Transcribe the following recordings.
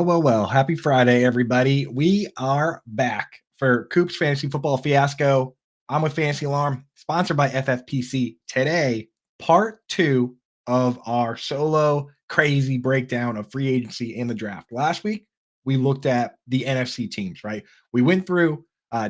Well. Happy Friday, everybody. We are back for Coop's Fantasy Football Fiasco. I'm with Fantasy Alarm, sponsored by FFPC. Today, part two of our solo crazy breakdown of free agency and the draft. Last week, we looked at the NFC teams, right? We went through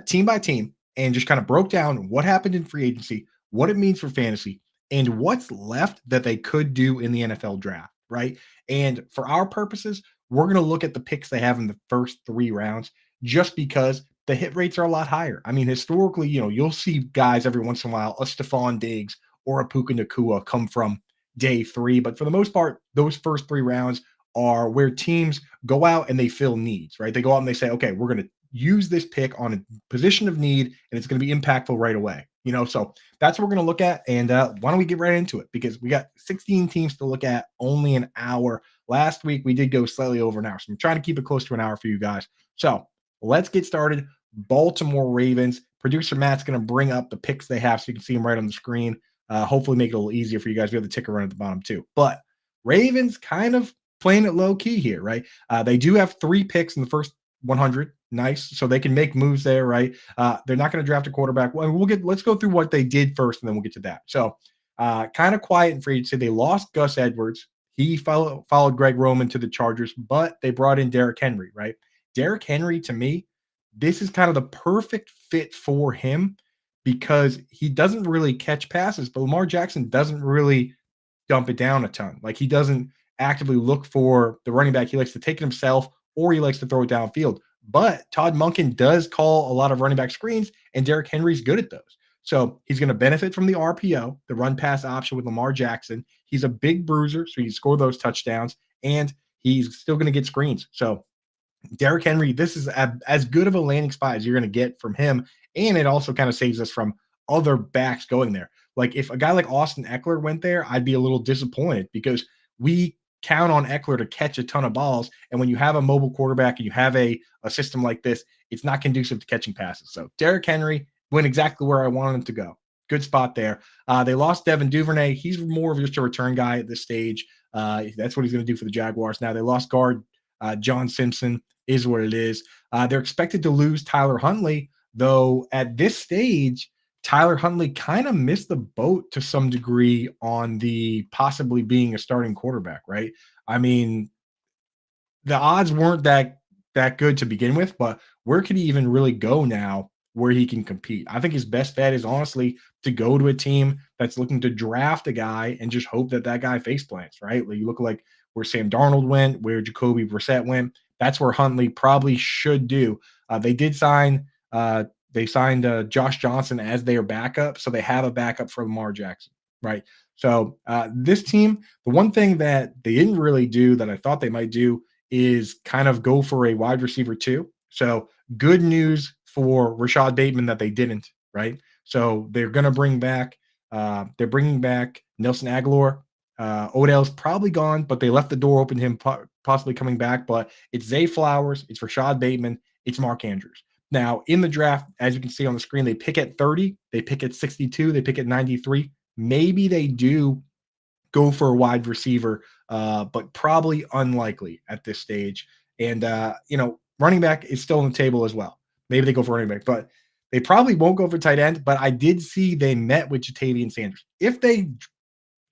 team by team and just kind of broke down what happened in free agency, what it means for fantasy, and what's left that they could do in the NFL draft, right? And for our purposes, we're going to look at the picks they have in the first 3 rounds just because the hit rates are a lot higher. I mean, historically, you'll see guys every once in a while, a Stephon Diggs or a Puka Nakua come from day 3. But for the most part, those first 3 rounds are where teams go out and they fill needs, right? They go out and they say, okay, we're going to use this pick on a position of need and it's going to be impactful right away. So that's what we're going to look at. And why don't we get right into it? Because we got 16 teams to look at, only an hour. Last week, we did go slightly over an hour. So I'm trying to keep it close to an hour for you guys. So let's get started. Baltimore Ravens. Producer Matt's going to bring up the picks they have so you can see them right on the screen. Hopefully make it a little easier for you guys. We have the ticker run at the bottom too. But Ravens kind of playing it low key here, right? They do have 3 picks in the first 100. Nice. So they can make moves there, right? They're not going to draft a quarterback. Well, let's go through what they did first, and then we'll get to that. So kind of quiet in free agency. They lost Gus Edwards. He followed Greg Roman to the Chargers, but they brought in Derrick Henry, right? Derrick Henry, to me, this is kind of the perfect fit for him because he doesn't really catch passes, but Lamar Jackson doesn't really dump it down a ton. Like, he doesn't actively look for the running back. He likes to take it himself, or he likes to throw it downfield. But Todd Monken does call a lot of running back screens, and Derrick Henry's good at those. So he's going to benefit from the RPO, the run pass option with Lamar Jackson. He's a big bruiser, so he can score those touchdowns, and he's still going to get screens. So Derrick Henry, this is as good of a landing spot as you're going to get from him. And it also kind of saves us from other backs going there. Like, if a guy like Austin Eckler went there, I'd be a little disappointed because we count on Eckler to catch a ton of balls. And when you have a mobile quarterback and you have a system like this, it's not conducive to catching passes. So Derrick Henry went exactly where I wanted him to go. Good spot there. They lost Devin Duvernay. He's more of just a return guy at this stage. That's what he's going to do for the Jaguars. Now they lost guard John Simpson, is what it is. They're expected to lose Tyler Huntley, though at this stage, Tyler Huntley kind of missed the boat to some degree on the possibly being a starting quarterback, right? I mean, the odds weren't that good to begin with, but where could he even really go now where he can compete? I think his best bet is honestly to go to a team that's looking to draft a guy and just hope that guy face plants, right? Like, you look like where Sam Darnold went, where Jacoby Brissett went. That's where Huntley probably should do. They did sign Josh Johnson as their backup, so they have a backup for Lamar Jackson, right? So this team, the one thing that they didn't really do that I thought they might do is kind of go for a wide receiver too. So good news for Rashad Bateman that they didn't, right? So they're going to bring back, they're bringing back Nelson Aguilar. Odell's probably gone, but they left the door open to him possibly coming back. But it's Zay Flowers, it's Rashad Bateman, it's Mark Andrews. Now, in the draft, as you can see on the screen, they pick at 30, they pick at 62, they pick at 93. Maybe they do go for a wide receiver, but probably unlikely at this stage. And, running back is still on the table as well. Maybe they go for running back, but they probably won't go for tight end. But I did see they met with Jatavian Sanders. If they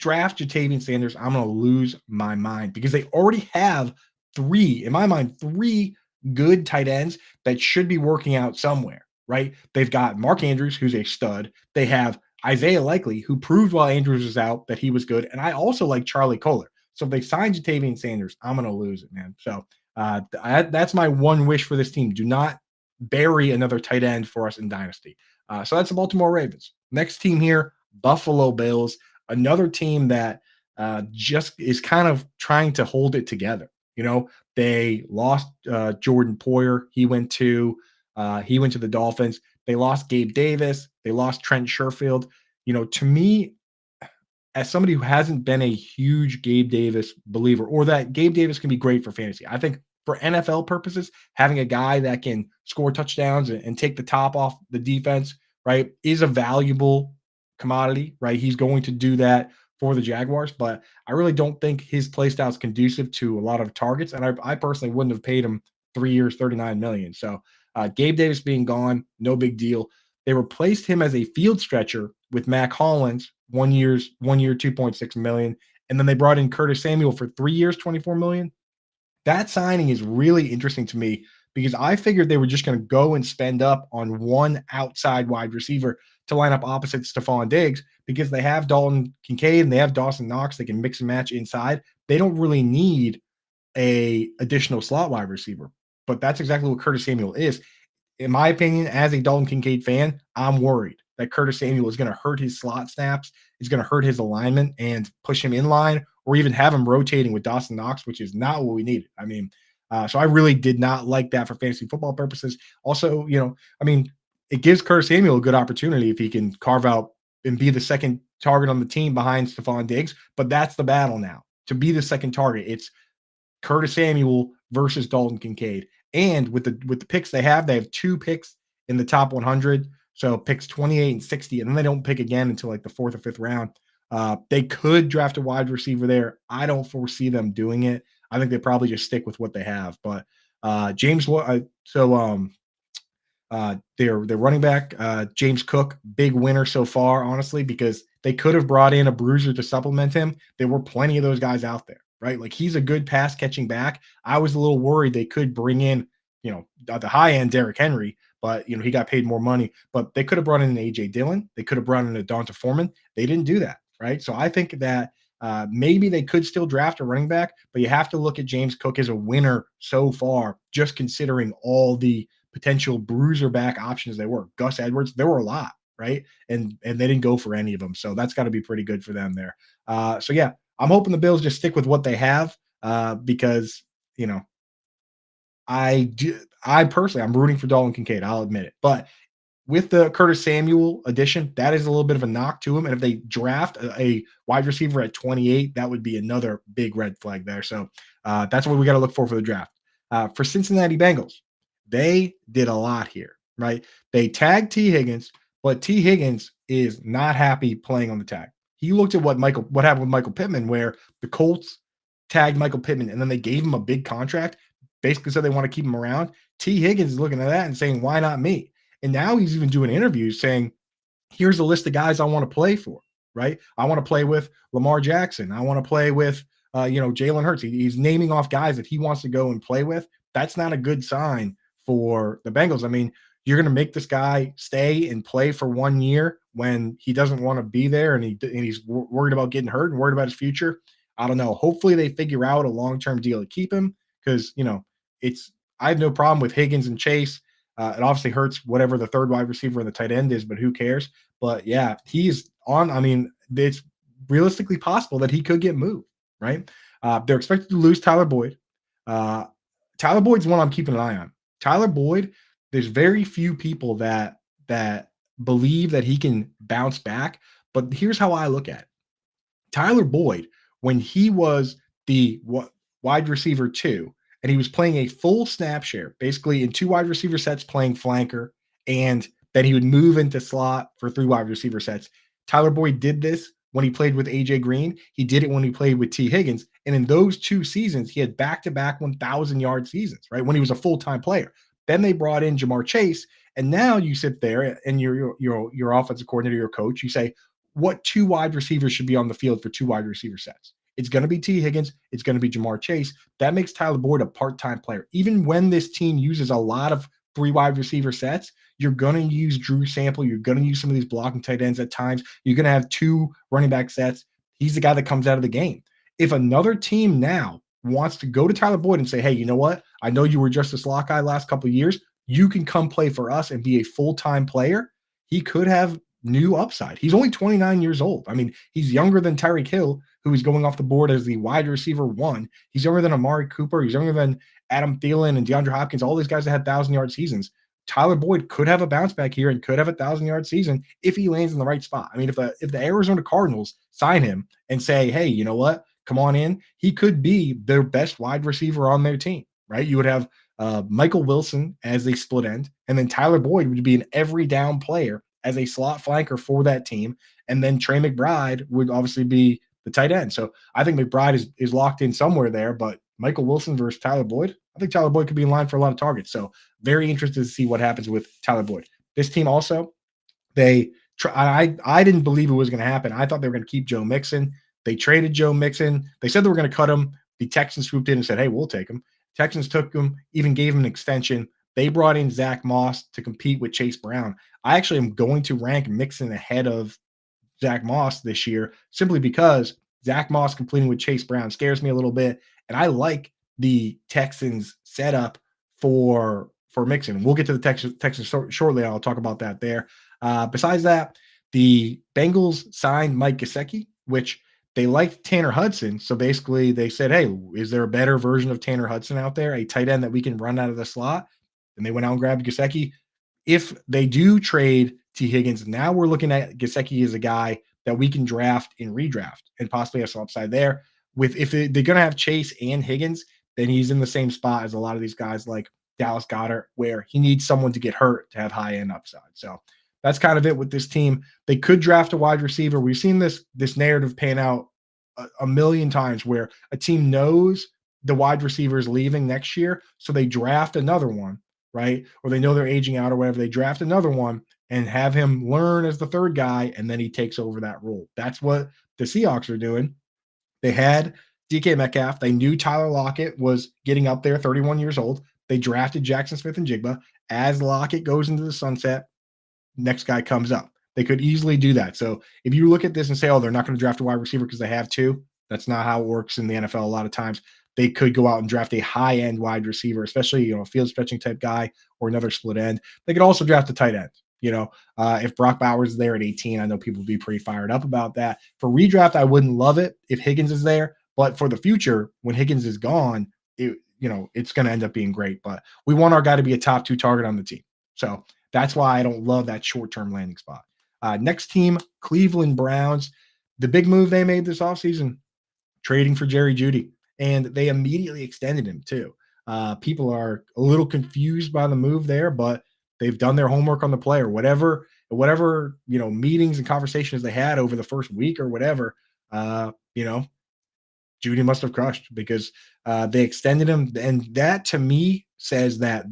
draft Jatavian Sanders, I'm going to lose my mind because they already have in my mind, three good tight ends that should be working out somewhere, right? They've got Mark Andrews, who's a stud. They have Isaiah Likely, who proved while Andrews was out that he was good. And I also like Charlie Kohler. So if they sign Jatavian Sanders, I'm going to lose it, man. So that's my one wish for this team. Do not bury another tight end for us in Dynasty. So that's the Baltimore Ravens. Next team here, Buffalo Bills, another team that just is kind of trying to hold it together. They lost Jordan Poyer. He went to the Dolphins. They lost Gabe Davis. They lost Trent Sherfield. To me, as somebody who hasn't been a huge Gabe Davis believer, or that Gabe Davis can be great for fantasy, I think for NFL purposes, having a guy that can score touchdowns and take the top off the defense, right, is a valuable commodity, right? He's going to do that for the Jaguars, but I really don't think his play style is conducive to a lot of targets. And I personally wouldn't have paid him 3 years, 39 million. So Gabe Davis being gone, no big deal. They replaced him as a field stretcher with Mac Hollins, 1 year, 2.6 million. And then they brought in Curtis Samuel for 3 years, 24 million. That signing is really interesting to me because I figured they were just going to go and spend up on one outside wide receiver to line up opposite Stephon Diggs because they have Dalton Kincaid and they have Dawson Knox. They can mix and match inside. They don't really need a additional slot wide receiver, but that's exactly what Curtis Samuel is. In my opinion, as a Dalton Kincaid fan, I'm worried that Curtis Samuel is going to hurt his slot snaps, is going to hurt his alignment and push him in line, or even have him rotating with Dawson Knox, which is not what we needed. I mean, so I really did not like that for fantasy football purposes. Also, I mean, it gives Curtis Samuel a good opportunity if he can carve out and be the second target on the team behind Stephon Diggs. But that's the battle now. To be the second target, it's Curtis Samuel versus Dalton Kincaid. And with the picks they have 2 picks in the top 100. So picks 28 and 60, and then they don't pick again until like the 4th or 5th round. They could draft a wide receiver there. I don't foresee them doing it. I think they probably just stick with what they have. But their running back, James Cook, big winner so far, honestly, because they could have brought in a bruiser to supplement him. There were plenty of those guys out there, right? Like he's a good pass catching back. I was a little worried they could bring in, at the high end, Derrick Henry, but he got paid more money. But they could have brought in an AJ Dillon. They could have brought in a Donta Foreman. They didn't do that, right? So I think that maybe they could still draft a running back, but you have to look at James Cook as a winner so far, just considering all the potential bruiser back options there were. Gus Edwards, there were a lot, right? And they didn't go for any of them. So that's got to be pretty good for them there. So yeah, I'm hoping the Bills just stick with what they have because, I personally, I'm rooting for Dalton Kincaid. I'll admit it. But with the Curtis Samuel addition, that is a little bit of a knock to him. And if they draft a wide receiver at 28, that would be another big red flag there. So that's what we got to look for the draft. For Cincinnati Bengals, they did a lot here, right? They tagged T. Higgins, but T. Higgins is not happy playing on the tag. He looked at what happened with Michael Pittman, where the Colts tagged Michael Pittman and then they gave him a big contract, basically said they want to keep him around. T. Higgins is looking at that and saying, why not me? And now he's even doing interviews saying, here's a list of guys I want to play for, right? I want to play with Lamar Jackson. I want to play with, Jalen Hurts. He's naming off guys that he wants to go and play with. That's not a good sign for the Bengals. I mean, you're going to make this guy stay and play for 1 year when he doesn't want to be there and he's worried about getting hurt and worried about his future. I don't know. Hopefully they figure out a long-term deal to keep him because, I have no problem with Higgins and Chase. It obviously hurts whatever the third wide receiver and the tight end is, but who cares? But yeah, he's on. I mean, it's realistically possible that he could get moved, right? They're expected to lose Tyler Boyd. Tyler Boyd's one I'm keeping an eye on. Tyler Boyd, there's very few people that believe that he can bounce back. But here's how I look at it. Tyler Boyd, when he was the wide receiver 2, and he was playing a full snap share, basically in 2 wide receiver sets playing flanker, and then he would move into slot for 3 wide receiver sets. Tyler Boyd did this when he played with AJ Green. He did it when he played with T. Higgins. And in those 2 seasons, he had back-to-back 1,000-yard seasons, right, when he was a full-time player. Then they brought in Jamar Chase, and now you sit there and your offensive coordinator, your coach, you say, what 2 wide receivers should be on the field for 2 wide receiver sets? It's going to be T. Higgins. It's going to be Jamar Chase. That makes Tyler Boyd a part-time player. Even when this team uses a lot of 3 wide receiver sets, you're going to use Drew Sample. You're going to use some of these blocking tight ends at times. You're going to have 2 running back sets. He's the guy that comes out of the game. If another team now wants to go to Tyler Boyd and say, hey, you know what? I know you were just a slot guy last couple of years. You can come play for us and be a full-time player. He could have new upside. He's only 29 years old. I mean, he's younger than Tyreek Hill, who is going off the board as the wide receiver 1. He's younger than Amari Cooper. He's younger than Adam Thielen and DeAndre Hopkins, all these guys that had 1,000-yard seasons. Tyler Boyd could have a bounce back here and could have a 1,000-yard season if he lands in the right spot. I mean, if the Arizona Cardinals sign him and say, hey, you know what? Come on in. He could be their best wide receiver on their team, right? You would have Michael Wilson as a split end, and then Tyler Boyd would be an every down player as a slot flanker for that team. And then Trey McBride would obviously be the tight end. So I think McBride is locked in somewhere there, but Michael Wilson versus Tyler Boyd, I think Tyler Boyd could be in line for a lot of targets. So very interested to see what happens with Tyler Boyd. This team also, I didn't believe it was going to happen. I thought they were going to keep Joe Mixon. They traded Joe Mixon. They said they were going to cut him. The Texans swooped in and said, "Hey, we'll take him." Texans took him, even gave him an extension. They brought in Zach Moss to compete with Chase Brown. I actually am going to rank Mixon ahead of Zach Moss this year simply because Zach Moss completing with Chase Brown scares me a little bit, and I like the Texans setup for Mixon. We'll get to the Texans shortly. I'll talk about that there. Besides that, the Bengals signed Mike Gesicki, which they liked Tanner Hudson. So basically, they said, "Hey, is there a better version of Tanner Hudson out there, a tight end that we can run out of the slot?" And they went out and grabbed Gesicki. If they do trade T. Higgins, now we're looking at Gesicki as a guy that we can draft in redraft and possibly have some upside there. With if they're going to have Chase and Higgins, then he's in the same spot as a lot of these guys like Dallas Goedert, where he needs someone to get hurt to have high end upside. So that's kind of it with this team. They could draft a wide receiver. We've seen this narrative pan out a million times where a team knows the wide receiver is leaving next year, so they draft another one, right? Or they know they're aging out or whatever. They draft another one and have him learn as the third guy, and then he takes over that role. That's what the Seahawks are doing. They had DK Metcalf. They knew Tyler Lockett was getting up there, 31 years old. They drafted Jackson Smith and Jigba. As Lockett goes into the sunset, next guy comes up. They could easily do that. So if you look at this and say, "Oh, they're not going to draft a wide receiver because they have two," that's not how it works in the NFL. A lot of times they could go out and draft a high-end wide receiver, especially a field stretching type guy or another split end. They could also draft a tight end. If Brock Bowers is there at 18, I know people would be pretty fired up about that. For redraft, I wouldn't love it if Higgins is there, but for the future, when Higgins is gone, it's going to end up being great. But we want our guy to be a top 2 target on the team. So that's why I don't love that short-term landing spot. Next team, Cleveland Browns. The big move they made this offseason, trading for Jerry Jeudy, and they immediately extended him too. People are a little confused by the move there, but they've done their homework on the player. Whatever meetings and conversations they had over the first week or whatever, Jeudy must have crushed because they extended him, and that to me says that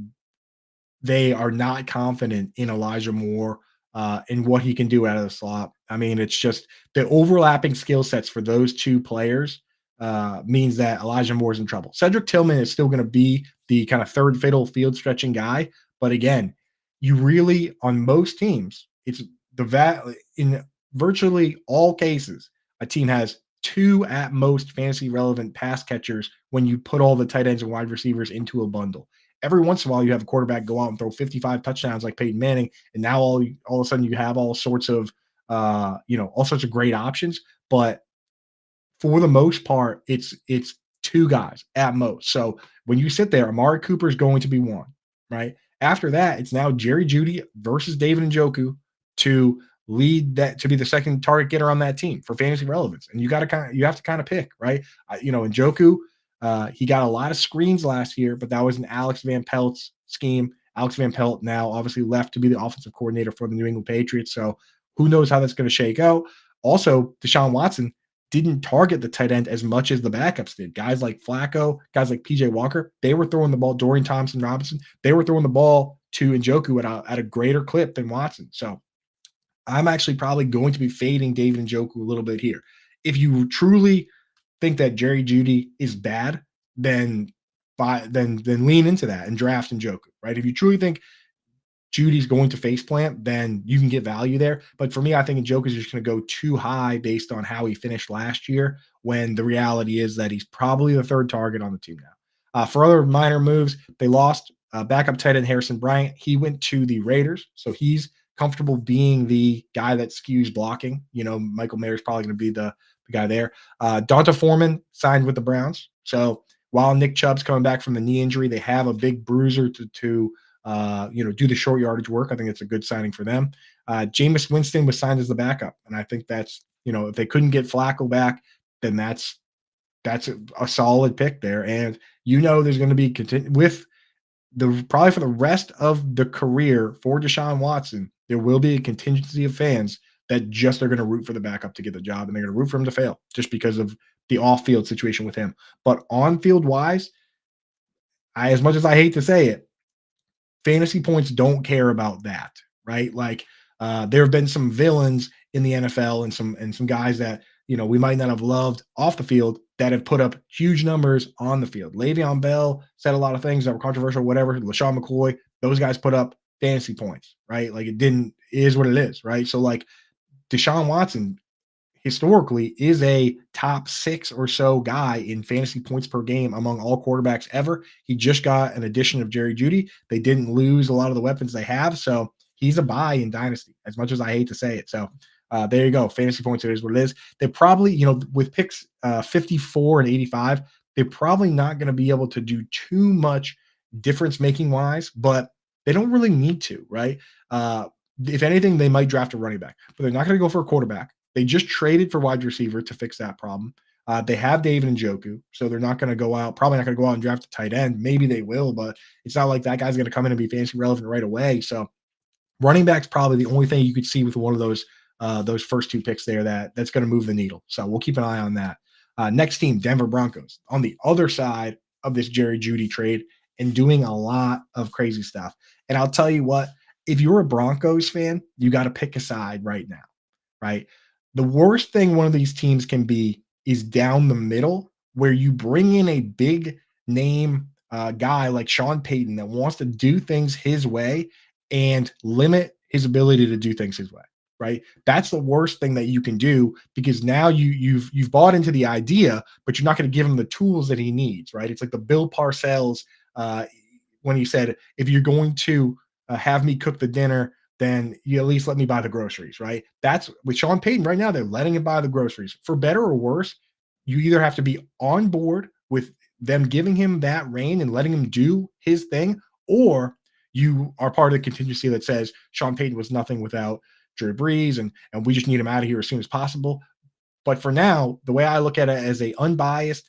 they are not confident in Elijah Moore and what he can do out of the slot. I mean, it's just the overlapping skill sets for those two players means that Elijah Moore is in trouble. Cedric Tillman is still going to be the kind of third fiddle field stretching guy. But again, you really, on most teams, it's in virtually all cases, a team has 2 at most fantasy relevant pass catchers when you put all the tight ends and wide receivers into a bundle. Every once in a while, you have a quarterback go out and throw 55 touchdowns like Peyton Manning, and now all of a sudden you have all sorts of great options. But for the most part, it's 2 guys at most. So when you sit there, Amari Cooper is going to be one, right? After that, it's now Jerry Jeudy versus David Njoku to lead that, to be the second target getter on that team for fantasy relevance. And you have to kind of pick, right? Njoku, he got a lot of screens last year, but that was an Alex Van Pelt's scheme. Alex Van Pelt now obviously left to be the offensive coordinator for the New England Patriots. So who knows how that's going to shake out. Also, Deshaun Watson didn't target the tight end as much as the backups did. Guys like Flacco, guys like PJ Walker, they were throwing the ball. Dorian Thompson-Robinson, they were throwing the ball to Njoku at a greater clip than Watson. So I'm actually probably going to be fading David Njoku a little bit here. If you truly think that Jerry Jeudy is bad, then lean into that and draft Njoku, right? If you truly think Judy's going to face plant, then you can get value there. But for me, I think Njoku is just going to go too high based on how he finished last year, when the reality is that he's probably the third target on the team now. For other minor moves, they lost backup tight end Harrison Bryant. He went to the Raiders, so he's comfortable being the guy that skews blocking. Michael Mayer's probably going to be the guy there. Donta Foreman signed with the Browns. So while Nick Chubb's coming back from the knee injury, they have a big bruiser to do the short yardage work. I think it's a good signing for them. Jameis Winston was signed as the backup, and I think that's, if they couldn't get Flacco back, then that's a solid pick there. And there's going to be with the probably for the rest of the career for Deshaun Watson, there will be a contingency of fans that just are going to root for the backup to get the job, and they're going to root for him to fail just because of the off-field situation with him. But on-field wise, as much as I hate to say it, fantasy points don't care about that, right? Like there have been some villains in the NFL and some guys that we might not have loved off the field that have put up huge numbers on the field. Le'Veon Bell said a lot of things that were controversial, whatever. LaShawn McCoy, those guys put up fantasy points, right? Like it is what it is, right? So like Deshaun Watson historically is a top 6 or so guy in fantasy points per game among all quarterbacks ever. He just got an addition of Jerry Jeudy. They didn't lose a lot of the weapons they have, so he's a buy in Dynasty, as much as I hate to say it. So there you go. Fantasy points, it is what it is. They probably, with picks 54 and 85, they're probably not going to be able to do too much difference making wise, but they don't really need to, right? If anything, they might draft a running back, but they're not going to go for a quarterback. They just traded for wide receiver to fix that problem. They have David Njoku, so they're not going to go out, probably not going to go out and draft a tight end. Maybe they will, but it's not like that guy's going to come in and be fantasy relevant right away. So running back's probably the only thing you could see with one of those first 2 picks there that's going to move the needle. So we'll keep an eye on that. Next team, Denver Broncos, on the other side of this Jerry Jeudy trade and doing a lot of crazy stuff. And I'll tell you what, if you're a Broncos fan, you got to pick a side right now, right? The worst thing one of these teams can be is down the middle, where you bring in a big name guy like Sean Payton that wants to do things his way and limit his ability to do things his way, right? That's the worst thing that you can do, because now you've bought into the idea, but you're not going to give him the tools that he needs, right? It's like the Bill Parcells when he said, if you're going to have me cook the dinner, then you at least let me buy the groceries, right? That's with Sean Payton right now. They're letting him buy the groceries. For better or worse, you either have to be on board with them giving him that reign and letting him do his thing, or you are part of the contingency that says Sean Payton was nothing without Drew Brees, and we just need him out of here as soon as possible. But for now, the way I look at it as a unbiased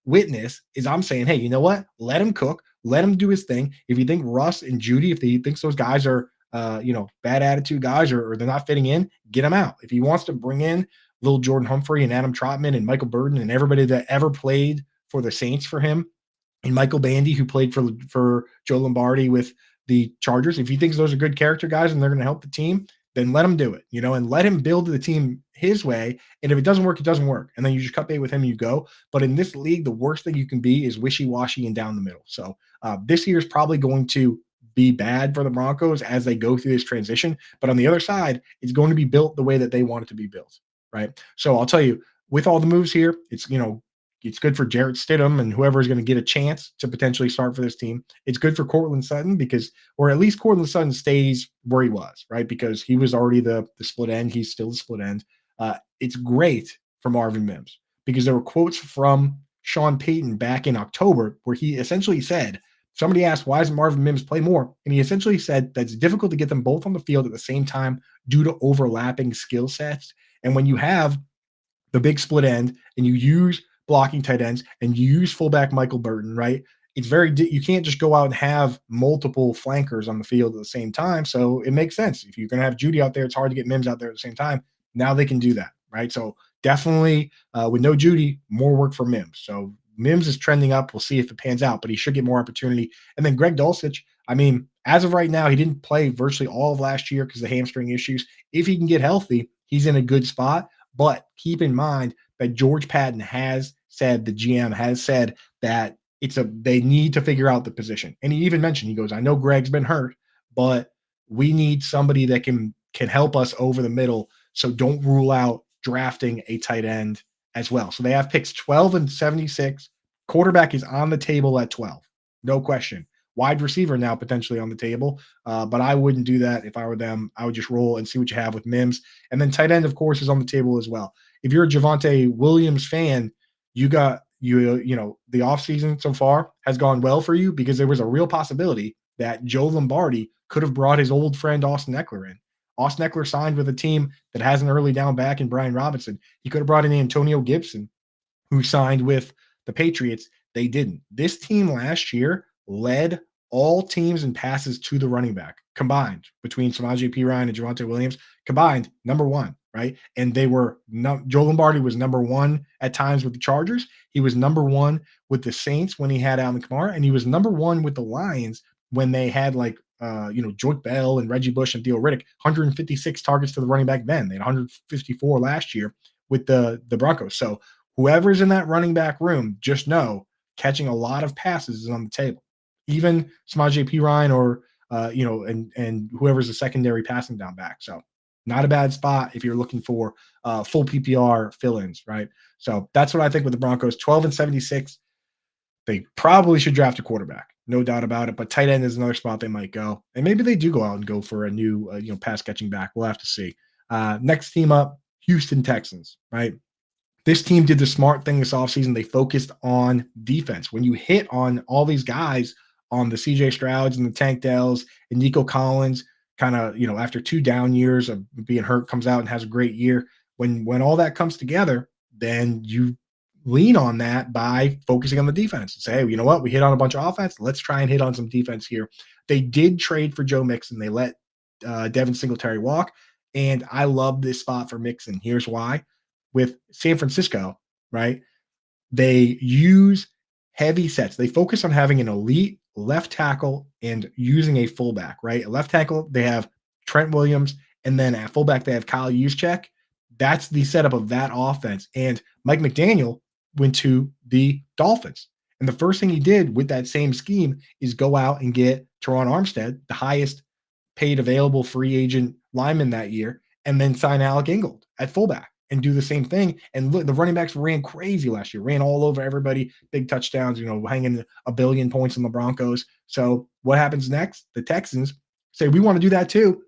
witness is I'm saying, hey, you know what? Let him cook. Let him do his thing. If you think Russ and Judy, if he thinks those guys are, bad attitude guys or they're not fitting in, get him out. If he wants to bring in little Jordan Humphrey and Adam Trotman and Michael Burden and everybody that ever played for the Saints for him, and Michael Bandy, who played for Joe Lombardi with the Chargers, if he thinks those are good character guys and they're going to help the team, then let him do it, and let him build the team his way. And if it doesn't work, it doesn't work. And then you just cut bait with him and you go. But in this league, the worst thing you can be is wishy-washy and down the middle. So this year is probably going to be bad for the Broncos as they go through this transition. But on the other side, it's going to be built the way that they want it to be built, right? So I'll tell you, with all the moves here, it's good for Jarrett Stidham and whoever is going to get a chance to potentially start for this team. It's good for Courtland Sutton or at least Courtland Sutton stays where he was, right? Because he was already the split end. He's still the split end. It's great for Marvin Mims because there were quotes from Sean Payton back in October where he essentially said, somebody asked, why doesn't Marvin Mims play more? And he essentially said that it's difficult to get them both on the field at the same time due to overlapping skill sets. And when you have the big split end and you use blocking tight ends and you use fullback Michael Burton, right? It's you can't just go out and have multiple flankers on the field at the same time. So it makes sense. If you're going to have Judy out there, it's hard to get Mims out there at the same time. Now they can do that, right? So definitely with no Judy, more work for Mims. So Mims is trending up. We'll see if it pans out, but he should get more opportunity. And then Greg Dulcich, I mean, as of right now, he didn't play virtually all of last year because of the hamstring issues. If he can get healthy, he's in a good spot. But keep in mind that George Patton has said, the GM has said that they need to figure out the position. And he even mentioned, he goes, I know Greg's been hurt, but we need somebody that can help us over the middle. So don't rule out drafting a tight end as well. So they have picks 12 and 76. Quarterback is on the table at 12. No question. Wide receiver now potentially on the table, but I wouldn't do that if I were them. I would just roll and see what you have with Mims. And then tight end, of course, is on the table as well. If you're a Javonte Williams fan, the offseason so far has gone well for you because there was a real possibility that Joe Lombardi could have brought his old friend Austin Eckler in. Austin Eckler signed with a team that has an early down back in Brian Robinson. He could have brought in Antonio Gibson, who signed with the Patriots. They didn't. This team last year led all teams in passes to the running back combined between Samaje P. Ryan and Javonte Williams combined, number one, right? And they were Joe Lombardi was number one at times with the Chargers. He was number one with the Saints when he had Alvin Kamara, and he was number one with the Lions when they had like Joik Bell and Reggie Bush and Theo Riddick, 156 targets to the running back then. They had 154 last year with the Broncos. So whoever's in that running back room, just know catching a lot of passes is on the table. Even Samaje P. Ryan or and whoever's a secondary passing down back. So not a bad spot if you're looking for full PPR fill-ins, right? So that's what I think with the Broncos. 12-76. They probably should draft a quarterback, no doubt about it. But tight end is another spot they might go, and maybe they do go out and go for a new, pass catching back. We'll have to see. Next team up, Houston Texans, right? This team did the smart thing this offseason. They focused on defense. When you hit on all these guys on the CJ Strouds and the Tank Dells and Nico Collins, kind of, after 2 down years of being hurt, comes out and has a great year. When all that comes together, then you lean on that by focusing on the defense and say, hey, you know what? We hit on a bunch of offense. Let's try and hit on some defense here. They did trade for Joe Mixon. They let Devin Singletary walk. And I love this spot for Mixon. Here's why. With San Francisco, right? They use heavy sets. They focus on having an elite left tackle and using a fullback, right? A left tackle, they have Trent Williams, and then at fullback, they have Kyle Juszczyk. That's the setup of that offense. And Mike McDaniel went to the Dolphins. And the first thing he did with that same scheme is go out and get Teron Armstead, the highest paid available free agent lineman that year, and then sign Alec Ingold at fullback and do the same thing. And look, the running backs ran crazy last year, ran all over everybody, big touchdowns, hanging a billion points on the Broncos. So what happens next? The Texans say, we want to do that too.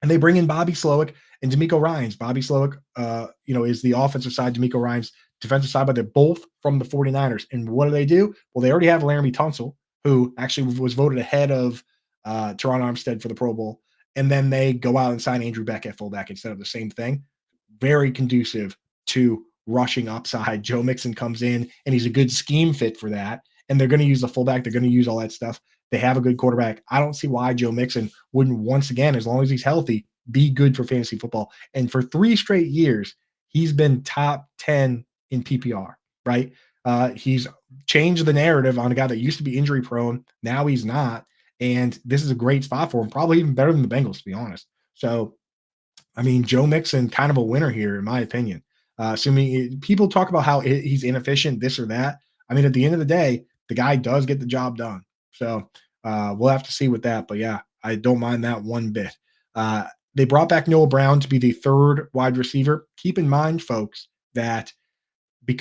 And they bring in Bobby Slowick and D'Amico Ryans. Bobby Slowick, is the offensive side, D'Amico Ryans defensive side, but they're both from the 49ers. And what do? Well, they already have Laramie Tunsil, who actually was voted ahead of Teron Armstead for the Pro Bowl. And then they go out and sign Andrew Beck at fullback instead of the same thing. Very conducive to rushing upside. Joe Mixon comes in, and he's a good scheme fit for that. And they're going to use the fullback. They're going to use all that stuff. They have a good quarterback. I don't see why Joe Mixon wouldn't once again, as long as he's healthy, be good for fantasy football. And for 3 straight years, he's been top 10 in PPR, right? He's changed the narrative on a guy that used to be injury prone. Now he's not. And this is a great spot for him, probably even better than the Bengals, to be honest. So, I mean, Joe Mixon, kind of a winner here, in my opinion. Assuming people talk about how he's inefficient, this or that. I mean, at the end of the day, the guy does get the job done. So we'll have to see with that. But yeah, I don't mind that one bit. They brought back Noah Brown to be the 3rd wide receiver. Keep in mind, folks, that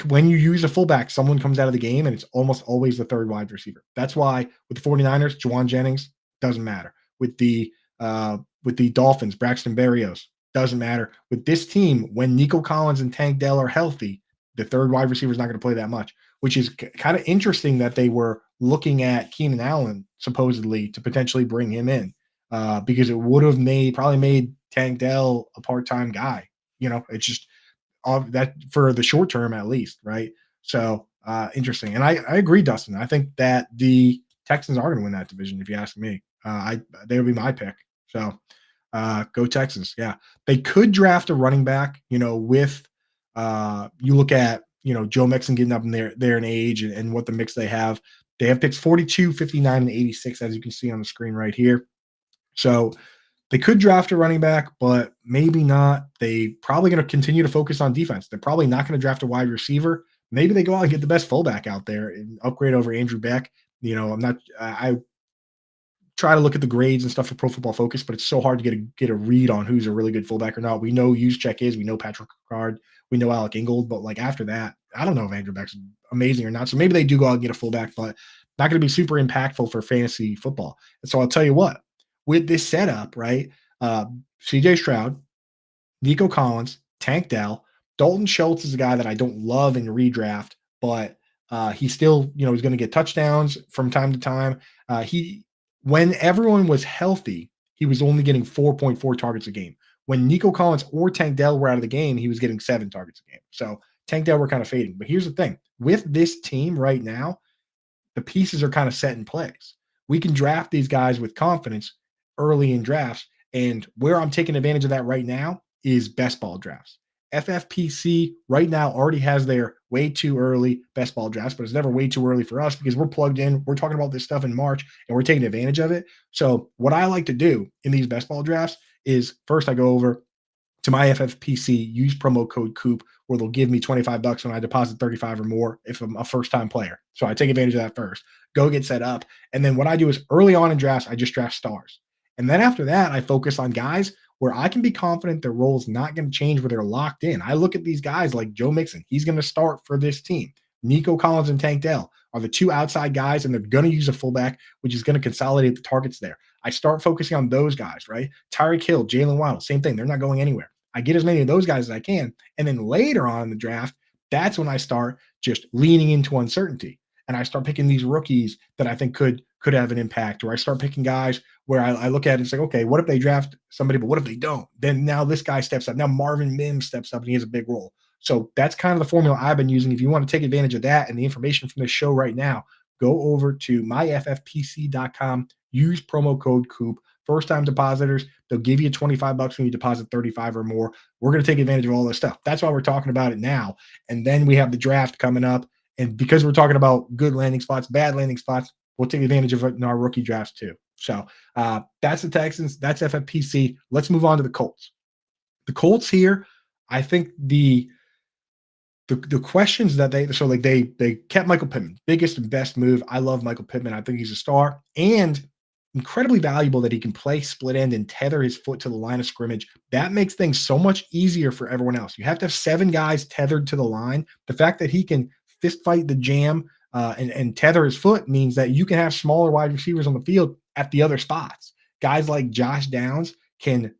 when you use a fullback, someone comes out of the game and it's almost always the 3rd wide receiver. That's why with the 49ers, Juwan Jennings doesn't matter. With the Dolphins, Braxton Berrios doesn't matter. With this team, when Nico Collins and Tank Dell are healthy, the 3rd wide receiver is not going to play that much, which is kind of interesting that they were looking at Keenan Allen supposedly to potentially bring him in because it would have probably made Tank Dell a part-time guy. It's just that for the short term at least, right? So interesting. And I agree, Dustin. I think that the Texans are going to win that division, if you ask me. They would be my pick. So go Texans. Yeah. They could draft a running back, with you look at, Joe Mixon getting up in there in age and what the mix they have. They have picks 42, 59, and 86, as you can see on the screen right here. So they could draft a running back, but maybe not. They probably going to continue to focus on defense. They're probably not going to draft a wide receiver. Maybe they go out and get the best fullback out there and upgrade over Andrew Beck. I try to look at the grades and stuff for Pro Football Focus, but it's so hard to get a read on who's a really good fullback or not. We know Juszczyk is, we know Patrick Ricard, we know Alec Ingold, but like after that, I don't know if Andrew Beck's amazing or not. So maybe they do go out and get a fullback, but not going to be super impactful for fantasy football. And so I'll tell you what, with this setup, right? CJ Stroud, Nico Collins, Tank Dell, Dalton Schultz is a guy that I don't love in redraft, but he still, he's going to get touchdowns from time to time. When everyone was healthy, he was only getting 4.4 targets a game. When Nico Collins or Tank Dell were out of the game, he was getting 7 targets a game. So Tank Dell were kind of fading. But here's the thing. With this team right now, the pieces are kind of set in place. we can draft these guys with confidence early in drafts. And where I'm taking advantage of that right now is best ball drafts. FFPC right now already has their way too early best ball drafts, but it's never way too early for us because we're plugged in. We're talking about this stuff in March and we're taking advantage of it. So, what I like to do in these best ball drafts is first I go over to my FFPC, use promo code Coop, where they'll give me 25 bucks when I deposit 35 or more if I'm a first time player. So I take advantage of that first. Go get set up. And then what I do is early on in drafts, I just draft stars. And then after that, I focus on guys where I can be confident their role is not going to change, where they're locked in. I look at these guys like Joe Mixon. He's going to start for this team. Nico Collins and Tank Dell are the two outside guys, and they're going to use a fullback, which is going to consolidate the targets there. I start focusing on those guys, right? Tyreek Hill, Jalen Waddle, same thing. They're not going anywhere. I get as many of those guys as I can. And then later on in the draft, that's when I start just leaning into uncertainty. And I start picking these rookies that I think could have an impact, or I start picking guys where I look at it and say, okay, what if they draft somebody, but what if they don't? Then now this guy steps up. Now Marvin Mims steps up and he has a big role. So that's kind of the formula I've been using. If you want to take advantage of that and the information from this show right now, go over to myffpc.com, use promo code Coop. First time depositors, they'll give you 25 bucks when you deposit 35 or more. We're going to take advantage of all this stuff. That's why we're talking about it now. And then we have the draft coming up. And because we're talking about good landing spots, bad landing spots, we'll take advantage of it in our rookie drafts too. So that's the Texans. That's FFPC. Let's move on to the Colts. The Colts here, I think the questions that they kept Michael Pittman, biggest and best move. I love Michael Pittman. I think he's a star and incredibly valuable that he can play split end and tether his foot to the line of scrimmage. That makes things so much easier for everyone else. You have to have 7 guys tethered to the line. The fact that he can fist fight the jam and tether his foot means that you can have smaller wide receivers on the field at the other spots. Guys like Josh Downs can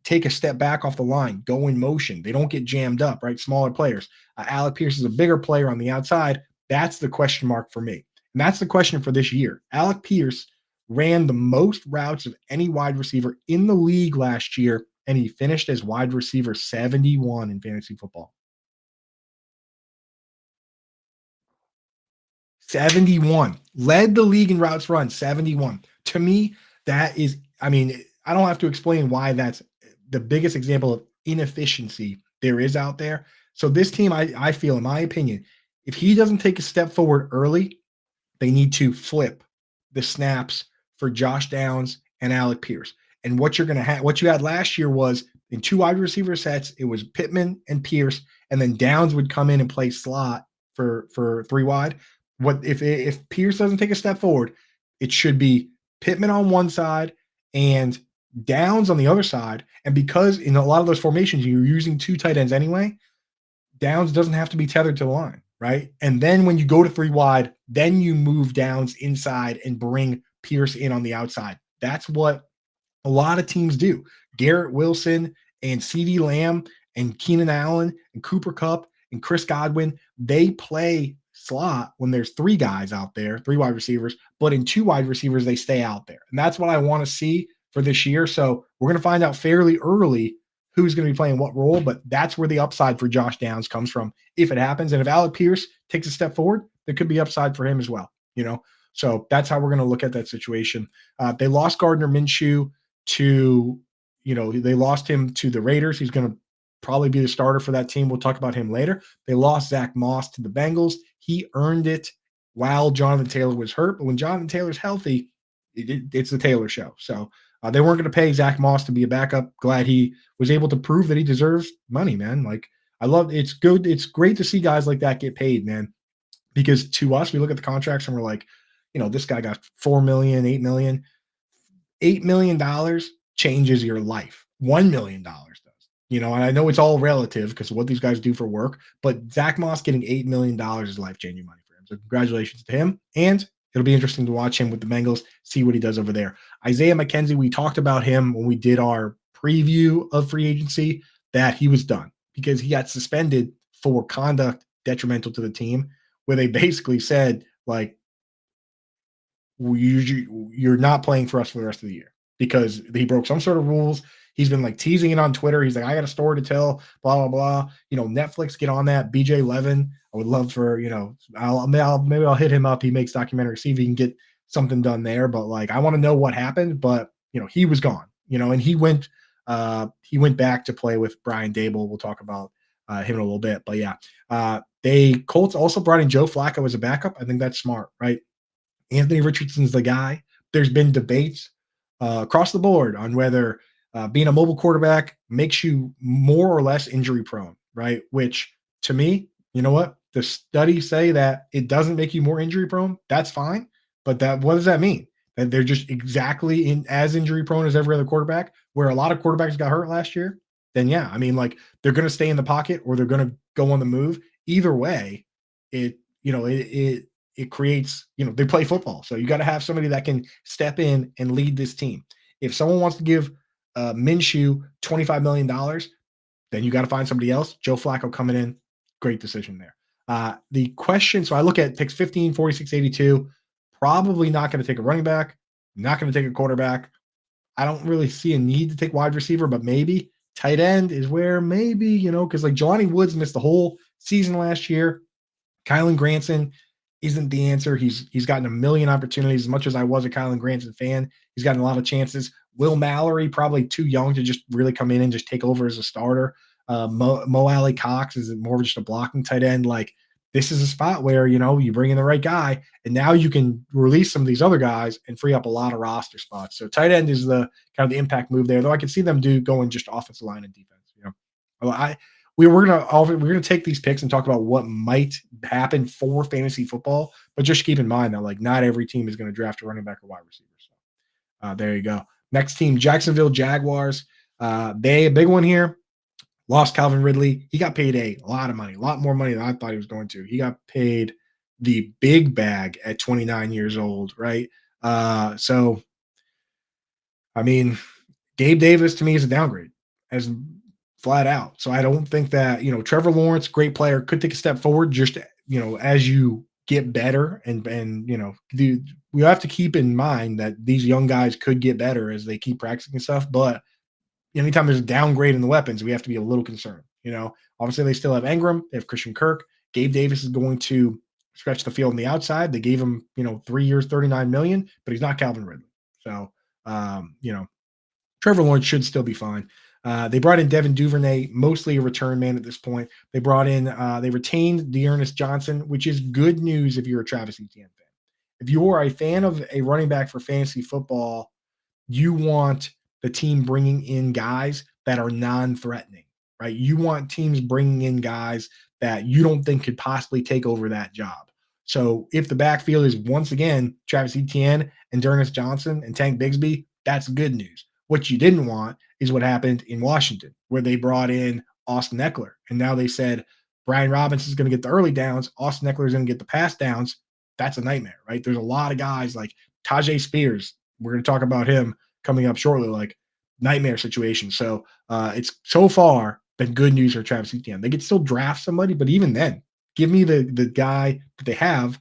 take a step back off the line, go in motion. They don't get jammed up, right? Smaller players. Alec Pierce is a bigger player on the outside. That's the question mark for me. And that's the question for this year. Alec Pierce ran the most routes of any wide receiver in the league last year, and he finished as wide receiver 71 in fantasy football. 71. Led the league in routes run, 71. To me, that is, I mean, I don't have to explain why that's the biggest example of inefficiency there is out there. So this team, I feel, in my opinion, if he doesn't take a step forward early, they need to flip the snaps for Josh Downs and Alec Pierce. And what you're going to have, what you had last year was in 2 wide receiver sets, it was Pittman and Pierce, and then Downs would come in and play slot for 3 wide. What if Pierce doesn't take a step forward, it should be Pittman on one side and Downs on the other side. And because in a lot of those formations, you're using 2 tight ends anyway, Downs doesn't have to be tethered to the line, right? And then when you go to 3 wide, then you move Downs inside and bring Pierce in on the outside. That's what a lot of teams do. Garrett Wilson and CeeDee Lamb and Keenan Allen and Cooper Kupp and Chris Godwin, they play slot when there's 3 guys out there, 3 wide receivers, but in 2 wide receivers, they stay out there. And that's what I want to see for this year. So we're going to find out fairly early who's going to be playing what role, but that's where the upside for Josh Downs comes from if it happens. And if Alec Pierce takes a step forward, there could be upside for him as well, you know? So that's how we're going to look at that situation. They lost Gardner Minshew to, they lost him to the Raiders. He's going to probably be the starter for that team. We'll talk about him later. They lost Zach Moss to the Bengals. He earned it while Jonathan Taylor was hurt. But when Jonathan Taylor's healthy, it's the Taylor show. So they weren't going to pay Zach Moss to be a backup. Glad he was able to prove that he deserves money, man. Like, I love it's good. It's great to see guys like that get paid, man. Because to us, we look at the contracts and we're like, this guy got $4 million, $8 million. $8 million changes your life. $1 million does. And I know it's all relative because of what these guys do for work, but Zach Moss getting $8 million is life-changing money for him. So congratulations to him. And it'll be interesting to watch him with the Bengals, see what he does over there. Isaiah McKenzie, we talked about him when we did our preview of free agency, that he was done because he got suspended for conduct detrimental to the team, where they basically said, like, you're not playing for us for the rest of the year because he broke some sort of rules. He's been like teasing it on Twitter. He's like, I got a story to tell, blah, blah, blah. Netflix, get on that. BJ Levin, I would love for, maybe I'll hit him up. He makes documentaries, see if he can get something done there. But like, I want to know what happened. But he was gone. And he went back to play with Brian Dable. We'll talk about him in a little bit. But yeah, they Colts also brought in Joe Flacco as a backup. I think that's smart, right? Anthony Richardson's the guy. There's been debates across the board on whether being a mobile quarterback makes you more or less injury prone, right? Which to me, you know what? The studies say that it doesn't make you more injury prone. That's fine. But what does that mean? That they're just exactly as injury prone as every other quarterback, where a lot of quarterbacks got hurt last year? Then yeah, I mean, like they're going to stay in the pocket or they're going to go on the move. Either way, it creates, they play football. So you got to have somebody that can step in and lead this team. If someone wants to give Minshew $25 million, then you got to find somebody else. Joe Flacco coming in, great decision there. The question, so I look at picks 15, 46, 82, probably not going to take a running back, not going to take a quarterback. I don't really see a need to take wide receiver, but maybe tight end is where maybe, because like Jelani Woods missed the whole season last year. Kylan Granson isn't the answer. He's gotten a million opportunities. As much as I was a Kylan Granson fan, he's gotten a lot of chances. Will Mallory, probably too young to just really come in and just take over as a starter. Mo Alley Cox is more of just a blocking tight end. Like, this is a spot where, you bring in the right guy, and now you can release some of these other guys and free up a lot of roster spots. So tight end is the kind of the impact move there, though I can see them going just offensive line and defense. We're gonna take these picks and talk about what might happen for fantasy football, but just keep in mind that like not every team is going to draft a running back or wide receiver. So there you go. Next team, Jacksonville Jaguars. They a big one here. Lost Calvin Ridley. He got paid a lot of money, a lot more money than I thought he was going to. He got paid the big bag at 29 years old, right? So, I mean, Gabe Davis to me is a downgrade, as flat out. So I don't think that, Trevor Lawrence, great player, could take a step forward just, as you get better and we have to keep in mind that these young guys could get better as they keep practicing and stuff. But anytime there's a downgrade in the weapons, we have to be a little concerned. Obviously they still have Ingram, they have Christian Kirk. Gabe Davis is going to stretch the field on the outside. They gave him, 3 years, $39 million, but he's not Calvin Ridley. So, Trevor Lawrence should still be fine. They brought in Devin Duvernay, mostly a return man at this point. They retained Dearness Johnson, which is good news if you're a Travis Etienne fan. If you are a fan of a running back for fantasy football, you want the team bringing in guys that are non-threatening, right? You want teams bringing in guys that you don't think could possibly take over that job. So if the backfield is once again Travis Etienne and Dearness Johnson and Tank Bigsby, that's good news. What you didn't want is what happened in Washington, where they brought in Austin Eckler. And now they said Brian Robinson is going to get the early downs. Austin Eckler is going to get the pass downs. That's a nightmare, right? There's a lot of guys like Tajay Spears. We're going to talk about him coming up shortly, like nightmare situation. So it's so far been good news for Travis Etienne. They could still draft somebody, but even then, give me the guy that they have.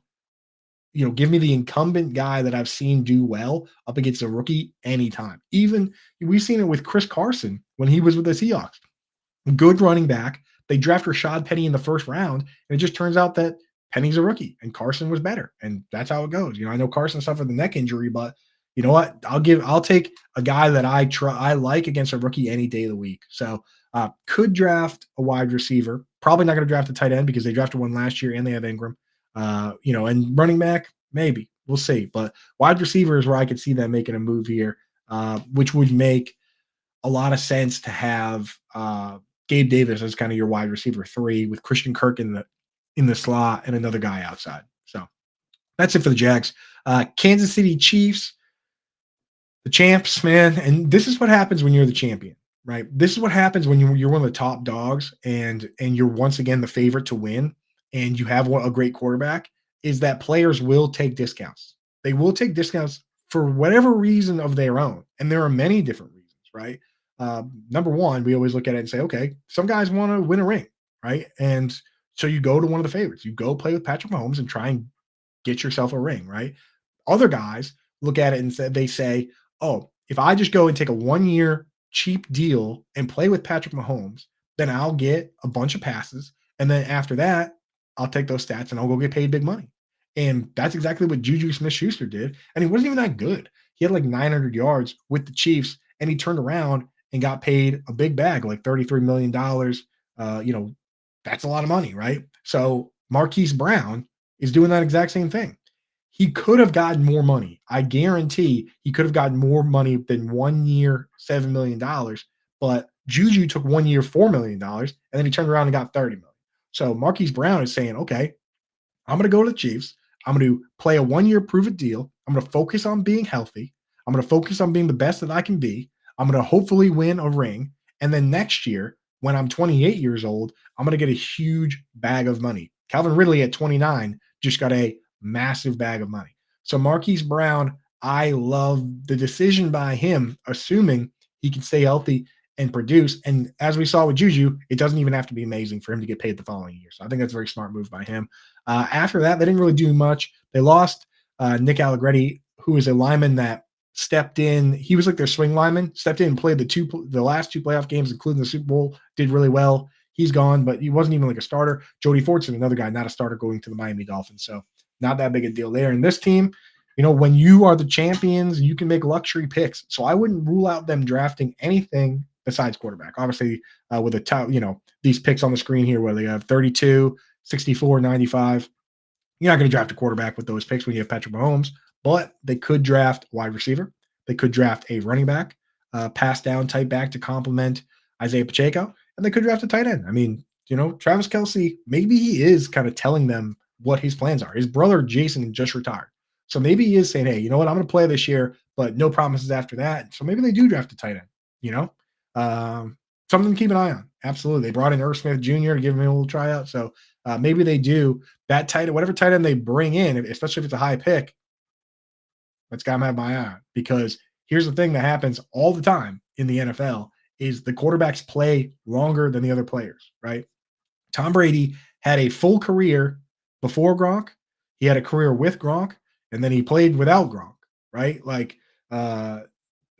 Give me the incumbent guy that I've seen do well up against a rookie anytime. Even we've seen it with Chris Carson when he was with the Seahawks. Good running back. They draft Rashad Penny in the first round, and it just turns out that Penny's a rookie and Carson was better. And that's how it goes. I know Carson suffered the neck injury, but you know what? I'll take a guy that I like against a rookie any day of the week. So could draft a wide receiver. Probably not going to draft a tight end because they drafted one last year and they have Ingram. And running back, maybe. We'll see. But wide receiver is where I could see them making a move here, which would make a lot of sense to have Gabe Davis as kind of your wide receiver 3 with Christian Kirk in the slot and another guy outside. So that's it for the Jags. Kansas City Chiefs, the champs, man. And this is what happens when you're the champion, right? This is what happens when you're one of the top dogs and you're once again the favorite to win and you have a great quarterback, is that players will take discounts. They will take discounts for whatever reason of their own. And there are many different reasons, right? Number one, we always look at it and say, okay, some guys want to win a ring, right? And so you go to one of the favorites. You go play with Patrick Mahomes and try and get yourself a ring, right? Other guys look at it and they say, oh, if I just go and take a 1-year cheap deal and play with Patrick Mahomes, then I'll get a bunch of passes. And then after that, I'll take those stats and I'll go get paid big money. And that's exactly what Juju Smith-Schuster did. And he wasn't even that good. He had like 900 yards with the Chiefs, and he turned around and got paid a big bag, like $33 million. You know, that's a lot of money, right? So Marquise Brown is doing that exact same thing. He could have gotten more money. I guarantee he could have gotten more money than 1 year, $7 million. But Juju took 1 year, $4 million, and then he turned around and got 30 million. So Marquise Brown is saying, okay, I'm going to go to the Chiefs. I'm going to play a 1 year prove it deal. I'm going to focus on being healthy. I'm going to focus on being the best that I can be. I'm going to hopefully win a ring. And then next year, when I'm 28 years old, I'm going to get a huge bag of money. Calvin Ridley at 29 just got a massive bag of money. So Marquise Brown, I love the decision by him, assuming he can stay healthy and produce. And as we saw with Juju, it doesn't even have to be amazing for him to get paid the following year. So I think that's a very smart move by him. After that, they didn't really do much. They lost Nick Allegretti, who is a lineman that stepped in. He was like their swing lineman, stepped in and played the last two playoff games, including the Super Bowl, did really well. He's gone, but he wasn't even like a starter. Jody Fortson, another guy, not a starter, going to the Miami Dolphins. So not that big a deal there. And this team, you know, when you are the champions, you can make luxury picks. So I wouldn't rule out them drafting anything besides quarterback. Obviously, with the top, you know, these picks on the screen here, where they have 32, 64, 95. You're not going to draft a quarterback with those picks when you have Patrick Mahomes, but they could draft a wide receiver. They could draft a running back, pass down type back to complement Isaiah Pacheco, and they could draft a tight end. I mean, you know, Travis Kelce, maybe he is kind of telling them what his plans are. His brother Jason just retired. So maybe he is saying, hey, you know what, I'm going to play this year, but no promises after that. So maybe they do draft a tight end, you know? Something to keep an eye on. Absolutely. They brought in Irv Smith Jr. to give him a little tryout. So maybe they do that tight end, whatever tight end they bring in, especially if it's a high pick. That's got to have my eye on, because here's the thing that happens all the time in the NFL is the quarterbacks play longer than the other players, right? Tom Brady had a full career before Gronk. He had a career with Gronk, and then he played without Gronk, right? Like,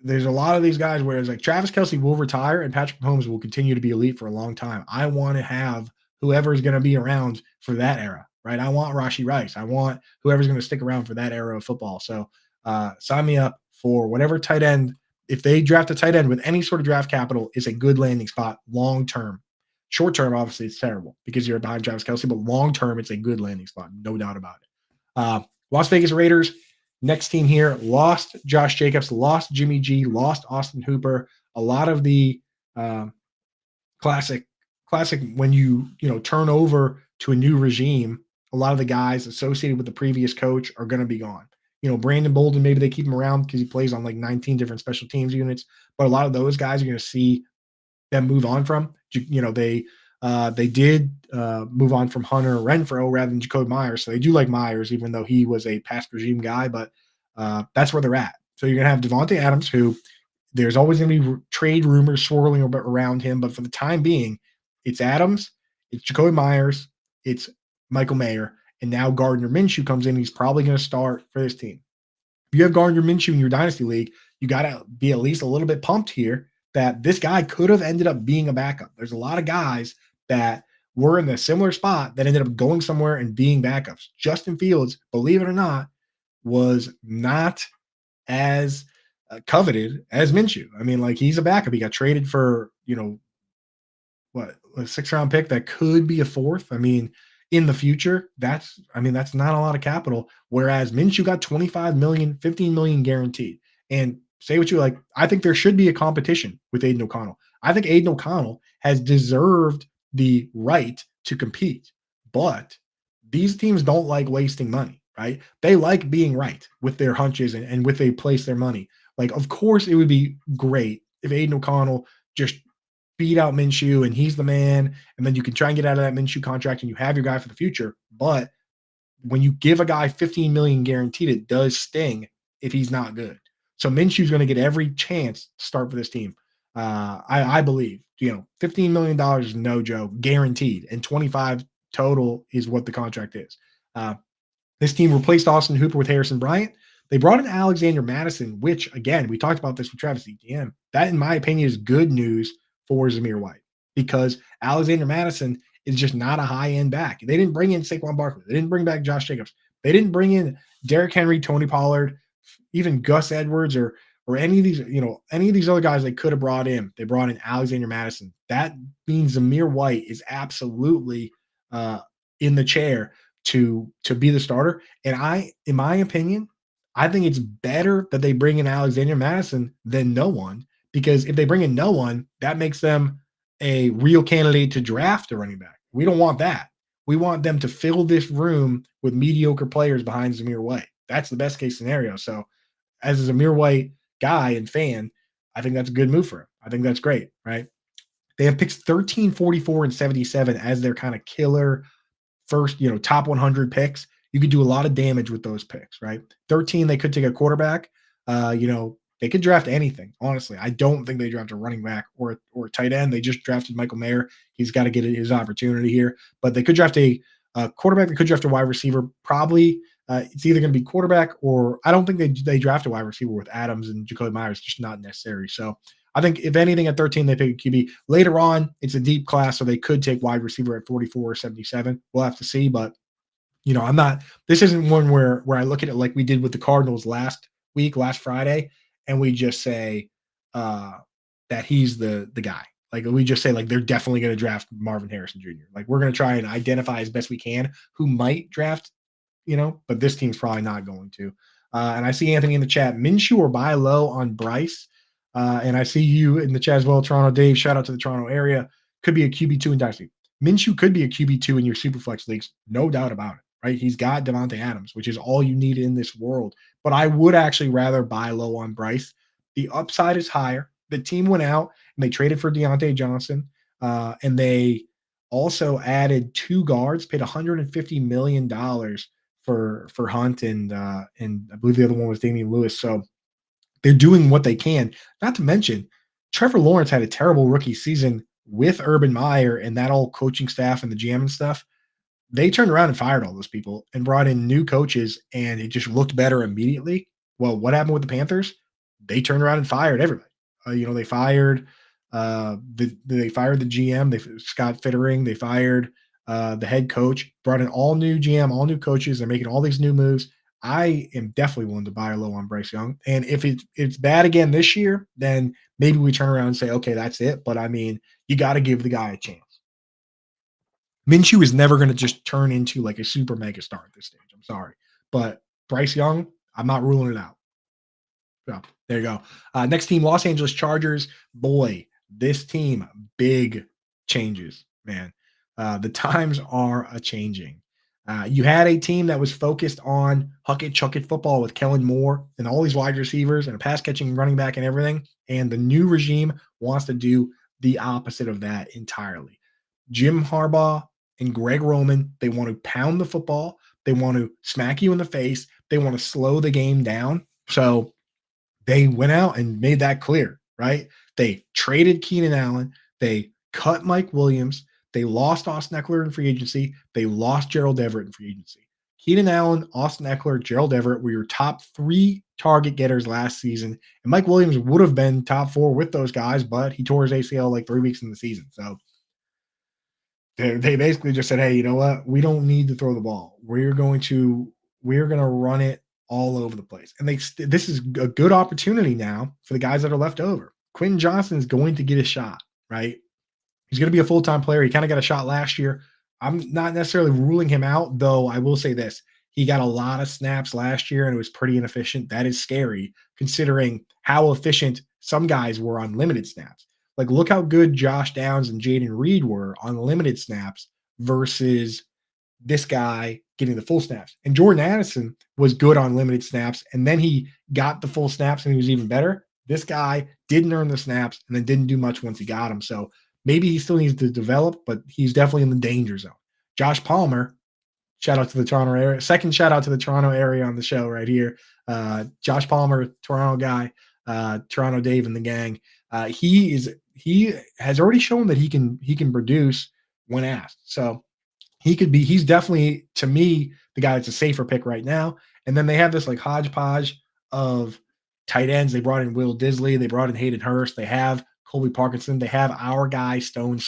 there's a lot of these guys where it's like Travis Kelce will retire and Patrick Mahomes will continue to be elite for a long time. I want to have whoever's going to be around for that era, right? I want Rashee Rice. I want whoever's going to stick around for that era of football. So sign me up for whatever tight end. If they draft a tight end with any sort of draft capital, is a good landing spot long term. Short term, obviously, it's terrible because you're behind Travis Kelce, but long term, it's a good landing spot, no doubt about it. Las Vegas Raiders, next team here, lost Josh Jacobs, lost Jimmy G, lost Austin Hooper. A lot of the classic when you turn over to a new regime, a lot of the guys associated with the previous coach are going to be gone. You know, Brandon Bolden, maybe they keep him around because he plays on like 19 different special teams units, but a lot of those guys you're going to see them move on from. You know, they did move on from Hunter Renfrow rather than Jacoby Myers. So they do like Myers, even though he was a past regime guy, but that's where they're at. So you're going to have Devontae Adams, who there's always going to be trade rumors swirling around him. But for the time being, it's Adams, it's Jacoby Myers, it's Michael Mayer, and now Gardner Minshew comes in. He's probably going to start for this team. If you have Gardner Minshew in your dynasty league, you got to be at least a little bit pumped here that this guy could have ended up being a backup. There's a lot of guys that were in a similar spot that ended up going somewhere and being backups. Justin Fields, believe it or not, was not as coveted as Minshew. I mean, like, he's a backup. He got traded for, what, a 6th-round pick that could be a 4th. I mean, in the future, that's not a lot of capital. Whereas Minshew got 25 million, 15 million guaranteed. And say what you like, I think there should be a competition with Aiden O'Connell. I think Aiden O'Connell has deserved the right to compete, but these teams don't like wasting money, right? They like being right with their hunches and with they place their money. Like, of course, it would be great if Aiden O'Connell just beat out Minshew and he's the man, and then you can try and get out of that Minshew contract and you have your guy for the future. But when you give a guy 15 million guaranteed, it does sting if he's not good. So Minshew's going to get every chance to start for this team. I believe, $15 million is no joke, guaranteed, and 25 total is what the contract is. This team replaced Austin Hooper with Harrison Bryant. They brought in Alexander Madison, which, again, we talked about this with Travis Etienne. That, in my opinion, is good news for Zamir White, because Alexander Madison is just not a high-end back. They didn't bring in Saquon Barkley. They didn't bring back Josh Jacobs. They didn't bring in Derrick Henry, Tony Pollard, even Gus Edwards or any of these, any of these other guys they could have brought in. They brought in Alexander Madison. That means Zamir White is absolutely uh, in the chair to be the starter. And in my opinion, I think it's better that they bring in Alexander Madison than no one, because if they bring in no one, that makes them a real candidate to draft a running back. We don't want that. We want them to fill this room with mediocre players behind Zamir White. That's the best case scenario. So, as a Zamir White guy and fan, I think that's a good move for him. I think that's great, right? They have picks 13, 44, and 77 as their kind of killer first, top 100 picks. You could do a lot of damage with those picks, right? 13, they could take a quarterback. They could draft anything. Honestly, I don't think they draft a running back or a tight end. They just drafted Michael Mayer. He's got to get his opportunity here. But they could draft a quarterback. They could draft a wide receiver. Probably it's either going to be quarterback or I don't think they draft a wide receiver with Adams and Jacoby Myers. Just not necessary. So I think if anything at 13, they pick a QB. Later on, it's a deep class, so they could take wide receiver at 44 or 77. We'll have to see, but I'm not. This isn't one where I look at it like we did with the Cardinals last Friday, and we just say that he's the guy. Like we just say like they're definitely going to draft Marvin Harrison Jr. Like we're going to try and identify as best we can who might draft, but this team's probably not going to. And I see Anthony in the chat. Minshew or buy low on Bryce. And I see you in the chat as well, Toronto Dave. Shout out to the Toronto area. Could be a QB2 in Dynasty. Minshew could be a QB2 in your Superflex leagues, no doubt about it, right? He's got Devontae Adams, which is all you need in this world. But I would actually rather buy low on Bryce. The upside is higher. The team went out and they traded for Deontay Johnson, and they also added 2 guards, paid $150 million for Hunt, and I believe the other one was Damian Lewis. So they're doing what they can. Not to mention, Trevor Lawrence had a terrible rookie season with Urban Meyer and that old coaching staff and the GM and stuff. They turned around and fired all those people and brought in new coaches, and it just looked better immediately. Well, what happened with the Panthers? They turned around and fired everybody. They fired they fired the GM, Scott Fittering. They fired the head coach, brought in all new GM, all new coaches. They're making all these new moves. I am definitely willing to buy low on Bryce Young. And if it's bad again this year, then maybe we turn around and say, okay, that's it. But I mean, you got to give the guy a chance. Minshew is never going to just turn into like a super mega star at this stage. I'm sorry. But Bryce Young, I'm not ruling it out. So there you go. Next team, Los Angeles Chargers. Boy, this team, big changes, man. The times are a-changing. You had a team that was focused on huck it, chuck it football with Kellen Moore and all these wide receivers and a pass-catching running back and everything. And the new regime wants to do the opposite of that entirely. Jim Harbaugh and Greg Roman, they want to pound the football. They want to smack you in the face. They want to slow the game down. So they went out and made that clear, right? They traded Keenan Allen. They cut Mike Williams. They lost Austin Eckler in free agency. They lost Gerald Everett in free agency. Keenan Allen, Austin Eckler, Gerald Everett were your top 3 target getters last season. And Mike Williams would have been top 4 with those guys, but he tore his ACL like 3 weeks in the season. So they basically just said, hey, you know what? We don't need to throw the ball. We're going to run it all over the place. And this is a good opportunity now for the guys that are left over. Quentin Johnson is going to get a shot, right? He's going to be a full-time player. He kind of got a shot last year. I'm not necessarily ruling him out, though I will say this. He got a lot of snaps last year, and it was pretty inefficient. That is scary, considering how efficient some guys were on limited snaps. Like, look how good Josh Downs and Jaden Reed were on limited snaps versus this guy getting the full snaps. And Jordan Addison was good on limited snaps, and then he got the full snaps, and he was even better. This guy didn't earn the snaps and then didn't do much once he got them. So maybe he still needs to develop, but he's definitely in the danger zone. Josh Palmer, shout out to the Toronto area. Second shout out to the Toronto area on the show right here. Josh Palmer, Toronto guy, Toronto Dave and the gang. He has already shown that he can produce when asked. So he's definitely, to me, the guy that's a safer pick right now. And then they have this like hodgepodge of tight ends. They brought in Will Disley. They brought in Hayden Hurst. They have Colby Parkinson. They have our guy, Stone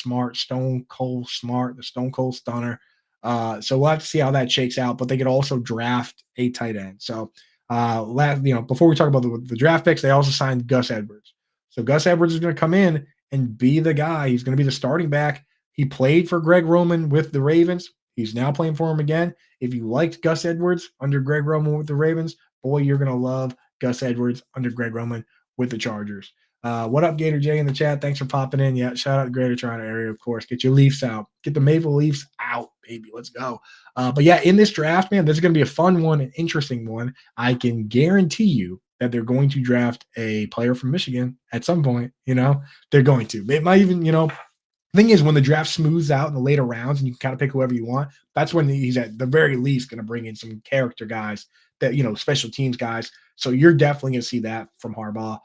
Cold Smart, the Stone Cold Stunner. So we'll have to see how that shakes out, but they could also draft a tight end. So before we talk about the draft picks, they also signed Gus Edwards. So Gus Edwards is going to come in and be the guy. He's going to be the starting back. He played for Greg Roman with the Ravens. He's now playing for him again. If you liked Gus Edwards under Greg Roman with the Ravens, boy, you're going to love Gus Edwards under Greg Roman with the Chargers. What up, Gator J in the chat? Thanks for popping in. Yeah, shout out the Greater Toronto area, of course. Get your Leafs out. Get the Maple Leafs out, baby. Let's go. But yeah, in this draft, man, this is going to be a fun one, an interesting one. I can guarantee you that they're going to draft a player from Michigan at some point. They're going to. It might even, thing is, when the draft smooths out in the later rounds and you can kind of pick whoever you want, that's when he's at the very least going to bring in some character guys that, special teams guys. So you're definitely going to see that from Harbaugh.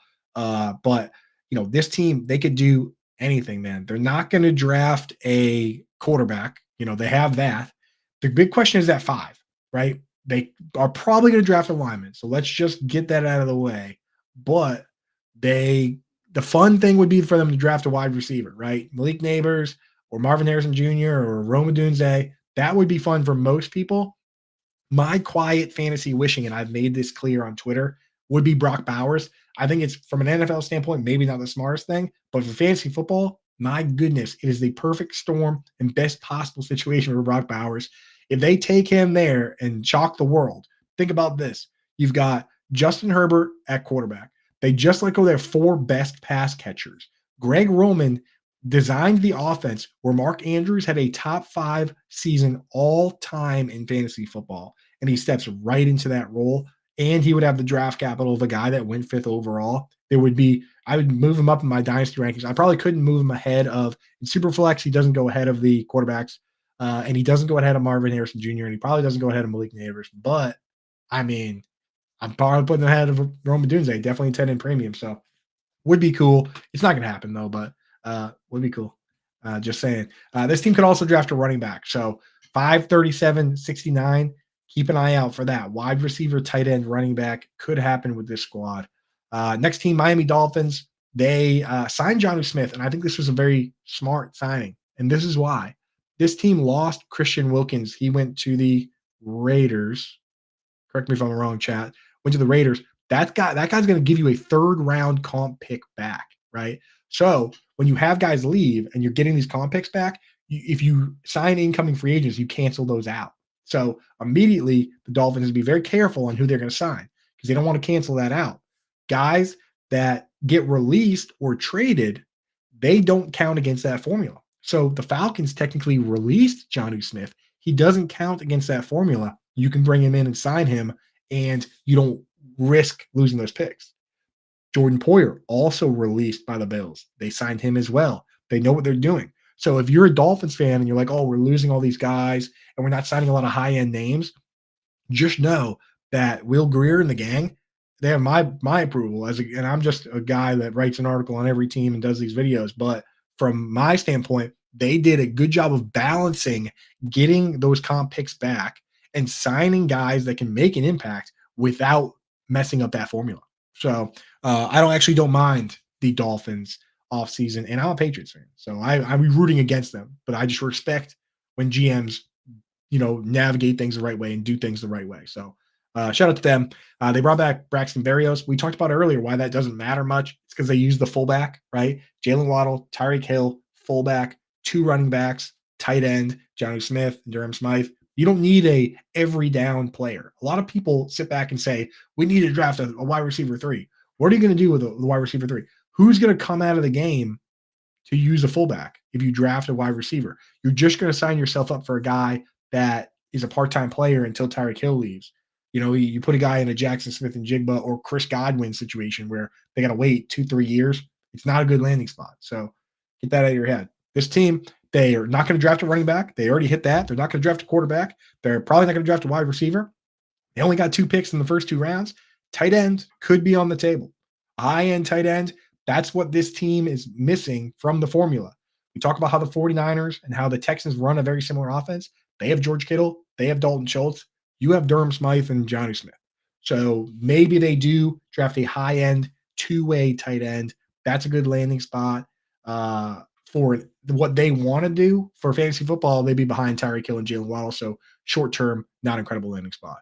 But this team, they could do anything, man. They're not going to draft a quarterback. They have that. The big question is at 5, right? They are probably going to draft a lineman. So let's just get that out of the way. But the fun thing would be for them to draft a wide receiver, right? Malik Neighbors or Marvin Harrison Jr. or Rome Odunze. That would be fun for most people. My quiet fantasy wishing, and I've made this clear on Twitter, would be Brock Bowers. I think it's, from an NFL standpoint, maybe not the smartest thing, but for fantasy football, my goodness, it is the perfect storm and best possible situation for Brock Bowers. If they take him there and shock the world, think about this. You've got Justin Herbert at quarterback. They just let go their 4 best pass catchers. Greg Roman designed the offense where Mark Andrews had a top 5 season all time in fantasy football, and he steps right into that role. And he would have the draft capital of a guy that went 5th overall. I would move him up in my dynasty rankings. I probably couldn't move him ahead of, in Superflex, he doesn't go ahead of the quarterbacks, and he doesn't go ahead of Marvin Harrison Jr., and he probably doesn't go ahead of Malik Neighbors. But, I mean, I'm probably putting him ahead of Rome Odunze, definitely 10 in premium. So, would be cool. It's not going to happen, though, but would be cool. Just saying. This team could also draft a running back. So, 537, 69. Keep an eye out for that. Wide receiver, tight end, running back could happen with this squad. Next team, Miami Dolphins. They signed Jonnu Smith, and I think this was a very smart signing. And this is why. This team lost Christian Wilkins. He went to the Raiders. Correct me if I'm wrong, chat. Went to the Raiders. That guy's going to give you a 3rd round comp pick back, right? So when you have guys leave and you're getting these comp picks back, if you sign incoming free agents, you cancel those out. So immediately, the Dolphins will be very careful on who they're going to sign because they don't want to cancel that out. Guys that get released or traded, they don't count against that formula. So the Falcons technically released Jonnu Smith. He doesn't count against that formula. You can bring him in and sign him, and you don't risk losing those picks. Jordan Poyer, also released by the Bills. They signed him as well. They know what they're doing. So if you're a Dolphins fan and you're like, oh, we're losing all these guys and we're not signing a lot of high-end names, just know that Will Greer and the gang, they have my approval. And I'm just a guy that writes an article on every team and does these videos. But from my standpoint, they did a good job of balancing getting those comp picks back and signing guys that can make an impact without messing up that formula. So I don't mind the Dolphins offseason, and I'm a Patriots fan, so I'm rooting against them. But I just respect when GMs, navigate things the right way and do things the right way. So shout out to them. They brought back Braxton Berrios. We talked about earlier why that doesn't matter much. It's because they use the fullback, right? Jalen Waddle, Tyreek Hill, fullback, 2 running backs, tight end, Jonnu Smith, and Durham Smythe. You don't need a every down player. A lot of people sit back and say, we need to draft a wide receiver 3. What are you going to do with the wide receiver 3? Who's going to come out of the game to use a fullback if you draft a wide receiver? You're just going to sign yourself up for a guy that is a part-time player until Tyreek Hill leaves. You put a guy in a Jackson Smith and Jigba or Chris Godwin situation where they got to wait 2-3 years. It's not a good landing spot. So get that out of your head. This team, they are not going to draft a running back. They already hit that. They're not going to draft a quarterback. They're probably not going to draft a wide receiver. They only got 2 picks in the first 2 rounds. Tight end could be on the table. High-end tight end, that's what this team is missing from the formula. We talk about how the 49ers and how the Texans run a very similar offense. They have George Kittle. They have Dalton Schultz. You have Durham Smythe and Jonnu Smith. So maybe they do draft a high-end 2-way tight end. That's a good landing spot for what they want to do for fantasy football, they'd be behind Tyreek Hill and Jalen Waddle. So short term, not incredible landing spot.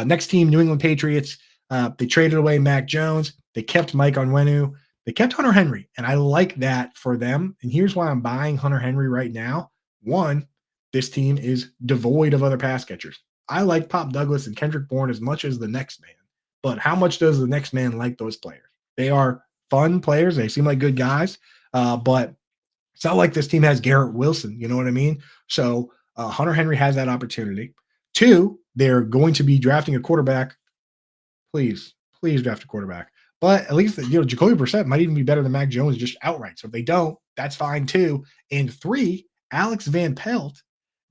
Next team, New England Patriots. They traded away Mac Jones. They kept Mike Onwenu. They kept Hunter Henry, and I like that for them. And here's why I'm buying Hunter Henry right now. One, this team is devoid of other pass catchers. I like Pop Douglas and Kendrick Bourne as much as the next man, but how much does the next man like those players? They are fun players. They seem like good guys, but it's not like this team has Garrett Wilson. You know what I mean? So Hunter Henry has that opportunity. Two, they're going to be drafting a quarterback. Please draft a quarterback. But at least, Jacoby Brissett might even be better than Mac Jones just outright. So if they don't, that's fine too. And three, Alex Van Pelt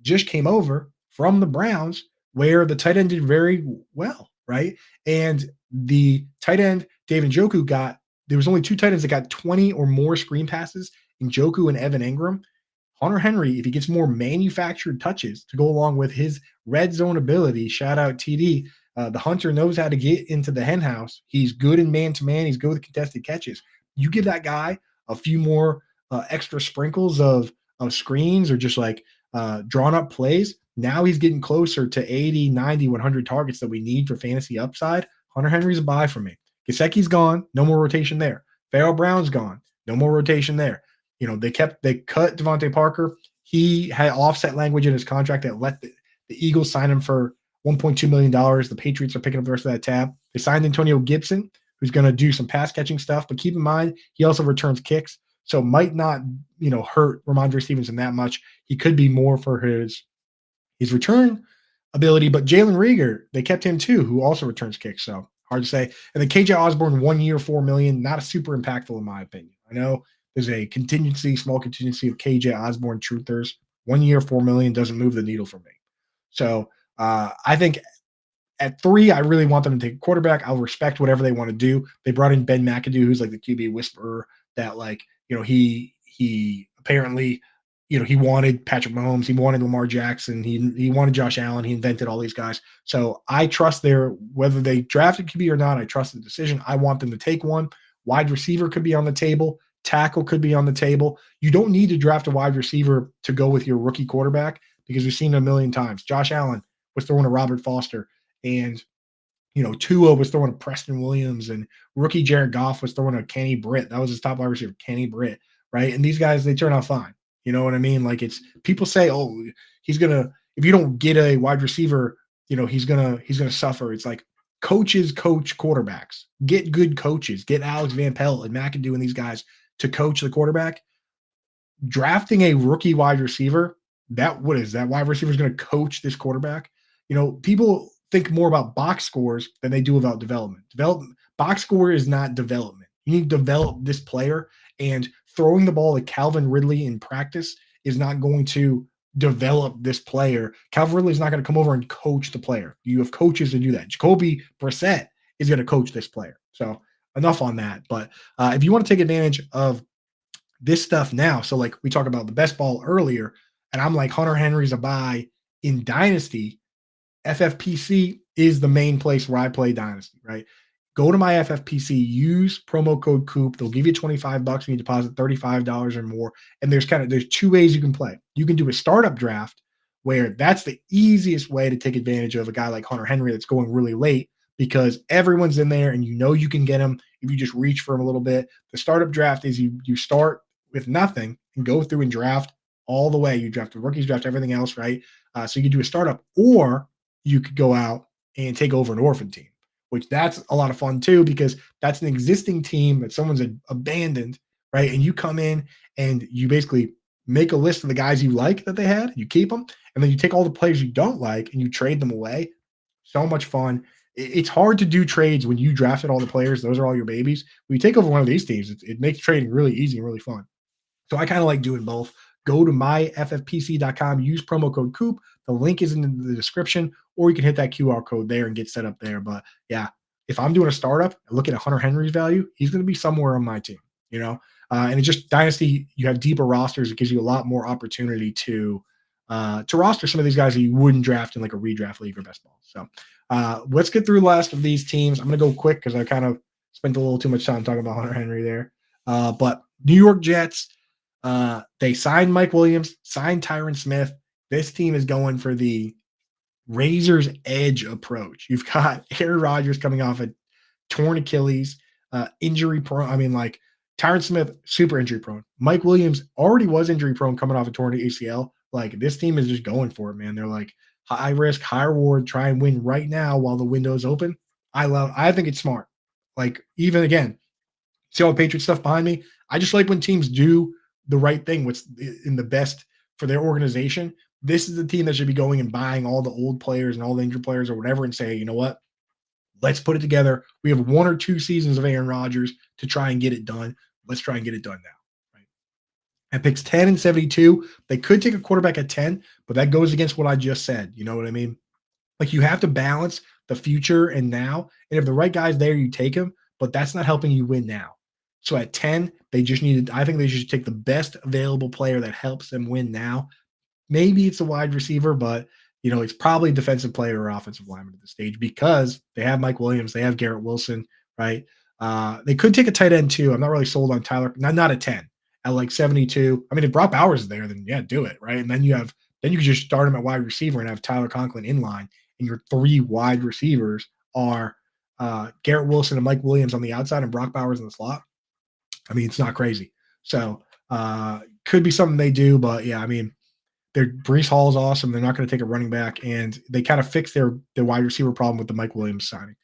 just came over from the Browns, where the tight end did very well, right? And the tight end, David Njoku, there was only two tight ends that got 20 or more screen passes, Njoku and Evan Ingram. Hunter Henry, if he gets more manufactured touches to go along with his red zone ability, shout out TD, the Hunter knows how to get into the hen house. He's good in man-to-man. He's good with contested catches. You give that guy a few more extra sprinkles of screens or just like drawn-up plays, now he's getting closer to 80, 90, 100 targets that we need for fantasy upside. Hunter Henry's a buy for me. Gesicki's gone. No more rotation there. Farrell Brown's gone. No more rotation there. They cut Devontae Parker. He had offset language in his contract that let the Eagles sign him for $1.2 million. The Patriots are picking up the rest of that tab. They signed Antonio Gibson, who's going to do some pass catching stuff, but keep in mind, he also returns kicks. So might not, hurt Ramondre Stevenson that much. He could be more for his return ability, but Jalen Reagor, they kept him too, who also returns kicks. So hard to say. And then KJ Osborne, 1 year, $4 million, not a super impactful in my opinion. I know there's a small contingency of KJ Osborne truthers. 1 year, $4 million doesn't move the needle for me. So I think at 3, I really want them to take a quarterback. I'll respect whatever they want to do. They brought in Ben McAdoo, who's like the QB whisperer that he apparently, he wanted Patrick Mahomes. He wanted Lamar Jackson. He wanted Josh Allen. He invented all these guys. So I trust whether they drafted QB or not, I trust the decision. I want them to take one. Wide receiver could be on the table. Tackle could be on the table. You don't need to draft a wide receiver to go with your rookie quarterback because we've seen it a million times. Josh Allen was throwing to Robert Foster, and Tua was throwing to Preston Williams, and rookie Jared Goff was throwing to Kenny Britt. That was his top wide receiver, Kenny Britt, right? And these guys, they turn out fine. You know what I mean? Like, it's people say, oh, if you don't get a wide receiver, he's gonna suffer. It's like coaches coach quarterbacks. Get good coaches. Get Alex Van Pelt and McAdoo and these guys to coach the quarterback. Drafting a rookie wide receiver, that wide receiver is going to coach this quarterback. People think more about box scores than they do about development. Box score is not development. You need to develop this player, and throwing the ball to Calvin Ridley in practice is not going to develop this player. Calvin Ridley is not going to come over and coach the player. You have coaches to do that. Jacoby Brissett is going to coach this player. So enough on that. But if you want to take advantage of this stuff now, so like we talked about the best ball earlier, and I'm like Hunter Henry's a buy in Dynasty, FFPC is the main place where I play Dynasty, right? Go to my FFPC, use promo code Coop. They'll give you $25 when you deposit $35 or more. And there's 2 ways you can play. You can do a startup draft, where that's the easiest way to take advantage of a guy like Hunter Henry that's going really late, because everyone's in there and you can get him if you just reach for him a little bit. The startup draft is you start with nothing and go through and draft all the way. You draft the rookies, draft everything else, right? So you can do a startup, or you could go out and take over an orphan team, which that's a lot of fun too, because that's an existing team that someone's abandoned, right? And you come in and you basically make a list of the guys you like that they had, you keep them, and then you take all the players you don't like and you trade them away. So much fun. It's hard to do trades when you drafted all the players. Those are all your babies. When you take over one of these teams, it makes trading really easy and really fun. So I kind of like doing both. Go to myffpc.com, use promo code Coop. The link is in the description, or you can hit that QR code there and get set up there. But yeah, if I'm doing a startup and look at Hunter Henry's value, he's going to be somewhere on my team, and it's just Dynasty. You have deeper rosters. It gives you a lot more opportunity to roster some of these guys that you wouldn't draft in like a redraft league or best ball. So let's get through the last of these teams. I'm going to go quick because I kind of spent a little too much time talking about Hunter Henry there. But New York Jets, They signed Mike Williams, signed Tyron Smith. This team is going for the razor's edge approach. You've got Aaron Rodgers coming off a torn Achilles, injury prone. I mean, like Tyron Smith, super injury prone. Mike Williams already was injury prone coming off a torn ACL. Like this team is just going for it, man. They're like high risk, high reward, try and win right now while the window's open. I think it's smart. Like, even again, see all the Patriot stuff behind me. I just like when teams do the right thing, what's in the best for their organization. This is the team that should be going and buying all the old players and all the injured players or whatever and say, you know what? Let's put it together. We have 1 or 2 seasons of Aaron Rodgers to try and get it done. Let's try and get it done now. Right. At picks 10 and 72, they could take a quarterback at 10, but that goes against what I just said. You know what I mean? Like, you have to balance the future and now. And if the right guy's there, you take him, but that's not helping you win now. So at 10, they just needed, I think they should take the best available player that helps them win now. Maybe it's a wide receiver, but it's probably a defensive player or offensive lineman at this stage because they have Mike Williams, they have Garrett Wilson, right? They could take a tight end too. I'm not really sold on Tyler, not at 10, at like 72. I mean, if Brock Bowers is there, then yeah, do it, right? And then you can just start him at wide receiver and have Tyler Conklin in line, and your 3 wide receivers are Garrett Wilson and Mike Williams on the outside and Brock Bowers in the slot. I mean, it's not crazy. So could be something they do, but yeah, I mean, Breece Hall is awesome. They're not going to take a running back, and they kind of fixed their wide receiver problem with the Mike Williams signing.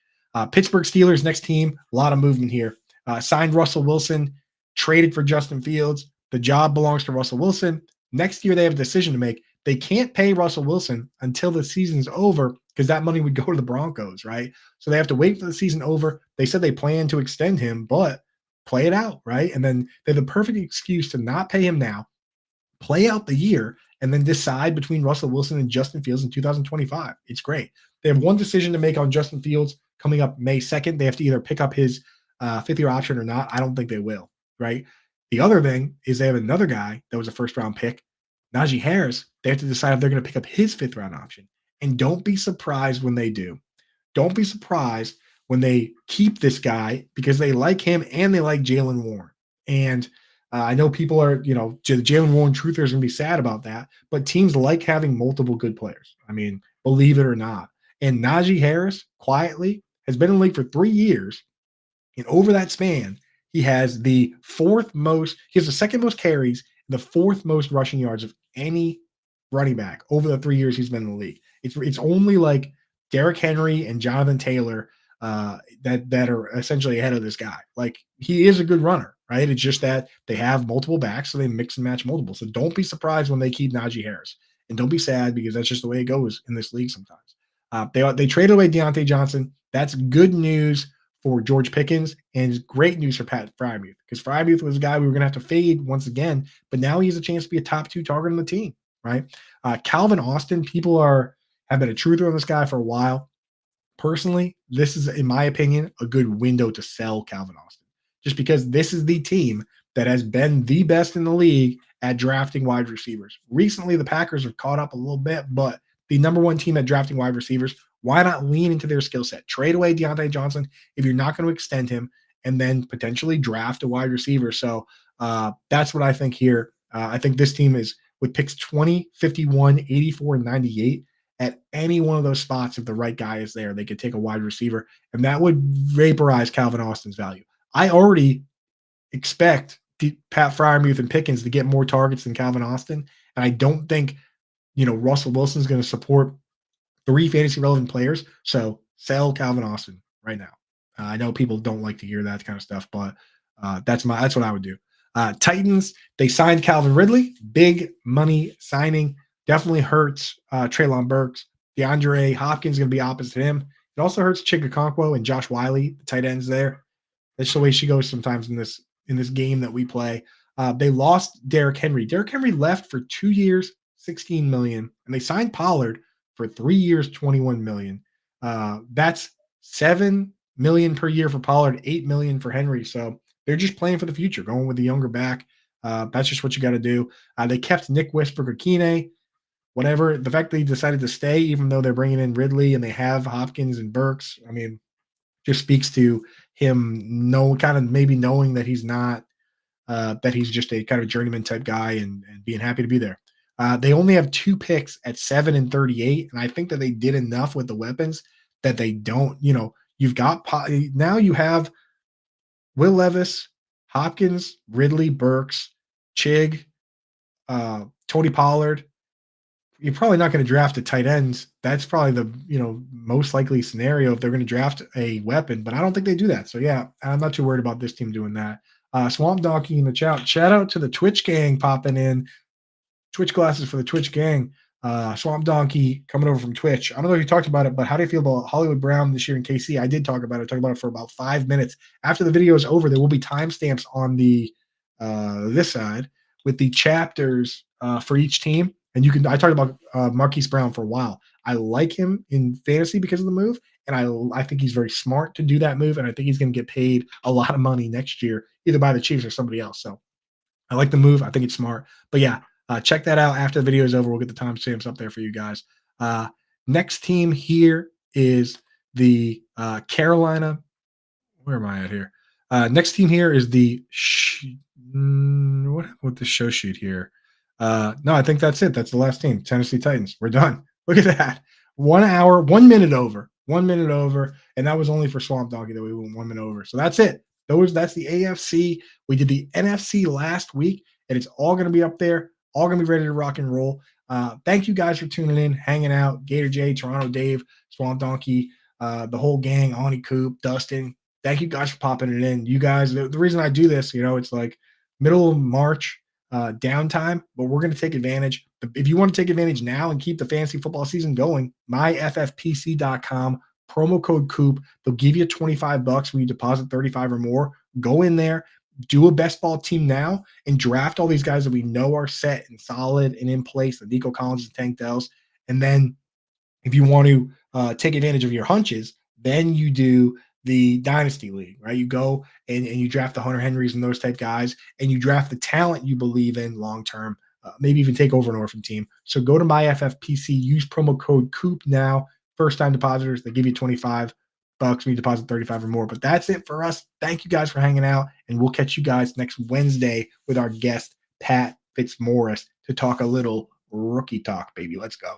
Pittsburgh Steelers, next team, a lot of movement here. Signed Russell Wilson, traded for Justin Fields. The job belongs to Russell Wilson. Next year, they have a decision to make. They can't pay Russell Wilson until the season's over because that money would go to the Broncos, right? So they have to wait for the season over. They said they plan to extend him, but play it out, right? And then they have the perfect excuse to not pay him now, play out the year, and then decide between Russell Wilson and Justin Fields in 2025. It's great. They have one decision to make on Justin Fields coming up May 2nd. They have to either pick up his 5th-year option or not. I don't think they will, right? The other thing is they have another guy that was a first-round pick, Najee Harris. They have to decide if they're going to pick up his 5th-round option. And don't be surprised when they do. Don't be surprised when they keep this guy because they like him and they like Jalen Warren. And I know people are, the Jalen Warren truthers are going to be sad about that, but teams like having multiple good players. I mean, believe it or not. And Najee Harris, quietly, has been in the league for 3 years. And over that span, he has the 4th most, he has the 2nd most carries, the 4th most rushing yards of any running back over the 3 years he's been in the league. It's only like Derrick Henry and Jonathan Taylor that are essentially ahead of this guy. Like, he is a good runner, right? It's just that they have multiple backs, so they mix and match multiple. So don't be surprised when they keep Najee Harris, and don't be sad because that's just the way it goes in this league sometimes. They traded away Deontay Johnson. That's good news for George Pickens, and it's great news for Pat Freiermuth because Freiermuth was a guy we were going to have to fade once again, but now he has a chance to be a top 2 target on the team, right? Calvin Austin, people have been a truther on this guy for a while. Personally, this is, in my opinion, a good window to sell Calvin Austin, just because this is the team that has been the best in the league at drafting wide receivers. Recently, the Packers have caught up a little bit, but the number 1 team at drafting wide receivers, why not lean into their skill set? Trade away Deontay Johnson if you're not going to extend him, and then potentially draft a wide receiver. So that's what I think here. I think this team is, with picks 20, 51, 84, and 98, at any one of those spots, if the right guy is there, they could take a wide receiver, and that would vaporize Calvin Austin's value. I already expect Pat Freiermuth and Pickens to get more targets than Calvin Austin, and I don't think Russell Wilson is going to support 3 fantasy relevant players. So sell Calvin Austin right now. I know people don't like to hear that kind of stuff, but that's what I would do. Titans, they signed Calvin Ridley, big money signing. Definitely hurts Treylon Burks. DeAndre Hopkins is going to be opposite him. It also hurts Chigakonkwo and Josh Wiley, the tight ends there. That's the way she goes sometimes in this game that we play. They lost Derrick Henry. Derrick Henry left for 2 years, $16 million, and they signed Pollard for 3 years, $21 million. That's $7 million per year for Pollard, $8 million for Henry. So they're just playing for the future, going with the younger back. That's just what you got to do. They kept Nick Westbrook-Akine. Whatever, the fact that he decided to stay, even though they're bringing in Ridley and they have Hopkins and Burks, I mean, just speaks to him maybe knowing that he's not that he's just a kind of journeyman type guy and being happy to be there. They only have 2 picks at 7 and 38, and I think that they did enough with the weapons that they don't, you've got now you have Will Levis, Hopkins, Ridley, Burks, Chig, Tony Pollard. You're probably not going to draft a tight ends. That's probably the most likely scenario if they're going to draft a weapon. But I don't think they do that. So yeah, I'm not too worried about this team doing that. Swamp Donkey in the chat. Shout out to the Twitch gang popping in. Twitch glasses for the Twitch gang. Swamp Donkey coming over from Twitch. I don't know if you talked about it, but how do you feel about Hollywood Brown this year in KC? I did talk about it. I talked about it for about 5 minutes. After the video is over, there will be timestamps on the this side with the chapters for each team. And I talked about Marquise Brown for a while. I like him in fantasy because of the move, and I think he's very smart to do that move, and I think he's going to get paid a lot of money next year, either by the Chiefs or somebody else. So I like the move. I think it's smart. But yeah, check that out after the video is over. We'll get the timestamps up there for you guys. Next team here is the Carolina. Where am I at here? Next team here is the what happened with the show sheet here? No, I think that's it. That's the last team. Tennessee Titans. We're done. Look at that. 1 hour, 1 minute over. 1 minute over. And that was only for Swamp Donkey that we went 1 minute over. So that's it. That's the AFC. We did the NFC last week, and it's all going to be up there, all going to be ready to rock and roll. Thank you guys for tuning in, hanging out. Gator J, Toronto Dave, Swamp Donkey, the whole gang, Ani Coop, Dustin. Thank you guys for popping it in. You guys, the reason I do this, it's like middle of March, downtime, but we're going to take advantage. If you want to take advantage now and keep the fantasy football season going, myffpc.com, promo code Coop. They'll give you $25 when you deposit 35 or more. Go in there, do a best ball team now, and draft all these guys that we know are set and solid and in place, the Nico Collins and Tank Dells. And then if you want to take advantage of your hunches, then you do the Dynasty League, right? You go and you draft the Hunter Henrys and those type guys, and you draft the talent you believe in long-term, maybe even take over an orphan team. So go to MyFFPC, use promo code Coop now. First-time depositors, they give you $25 when you deposit 35 or more. But that's it for us. Thank you guys for hanging out, and we'll catch you guys next Wednesday with our guest, Pat Fitzmaurice, to talk a little rookie talk, baby. Let's go.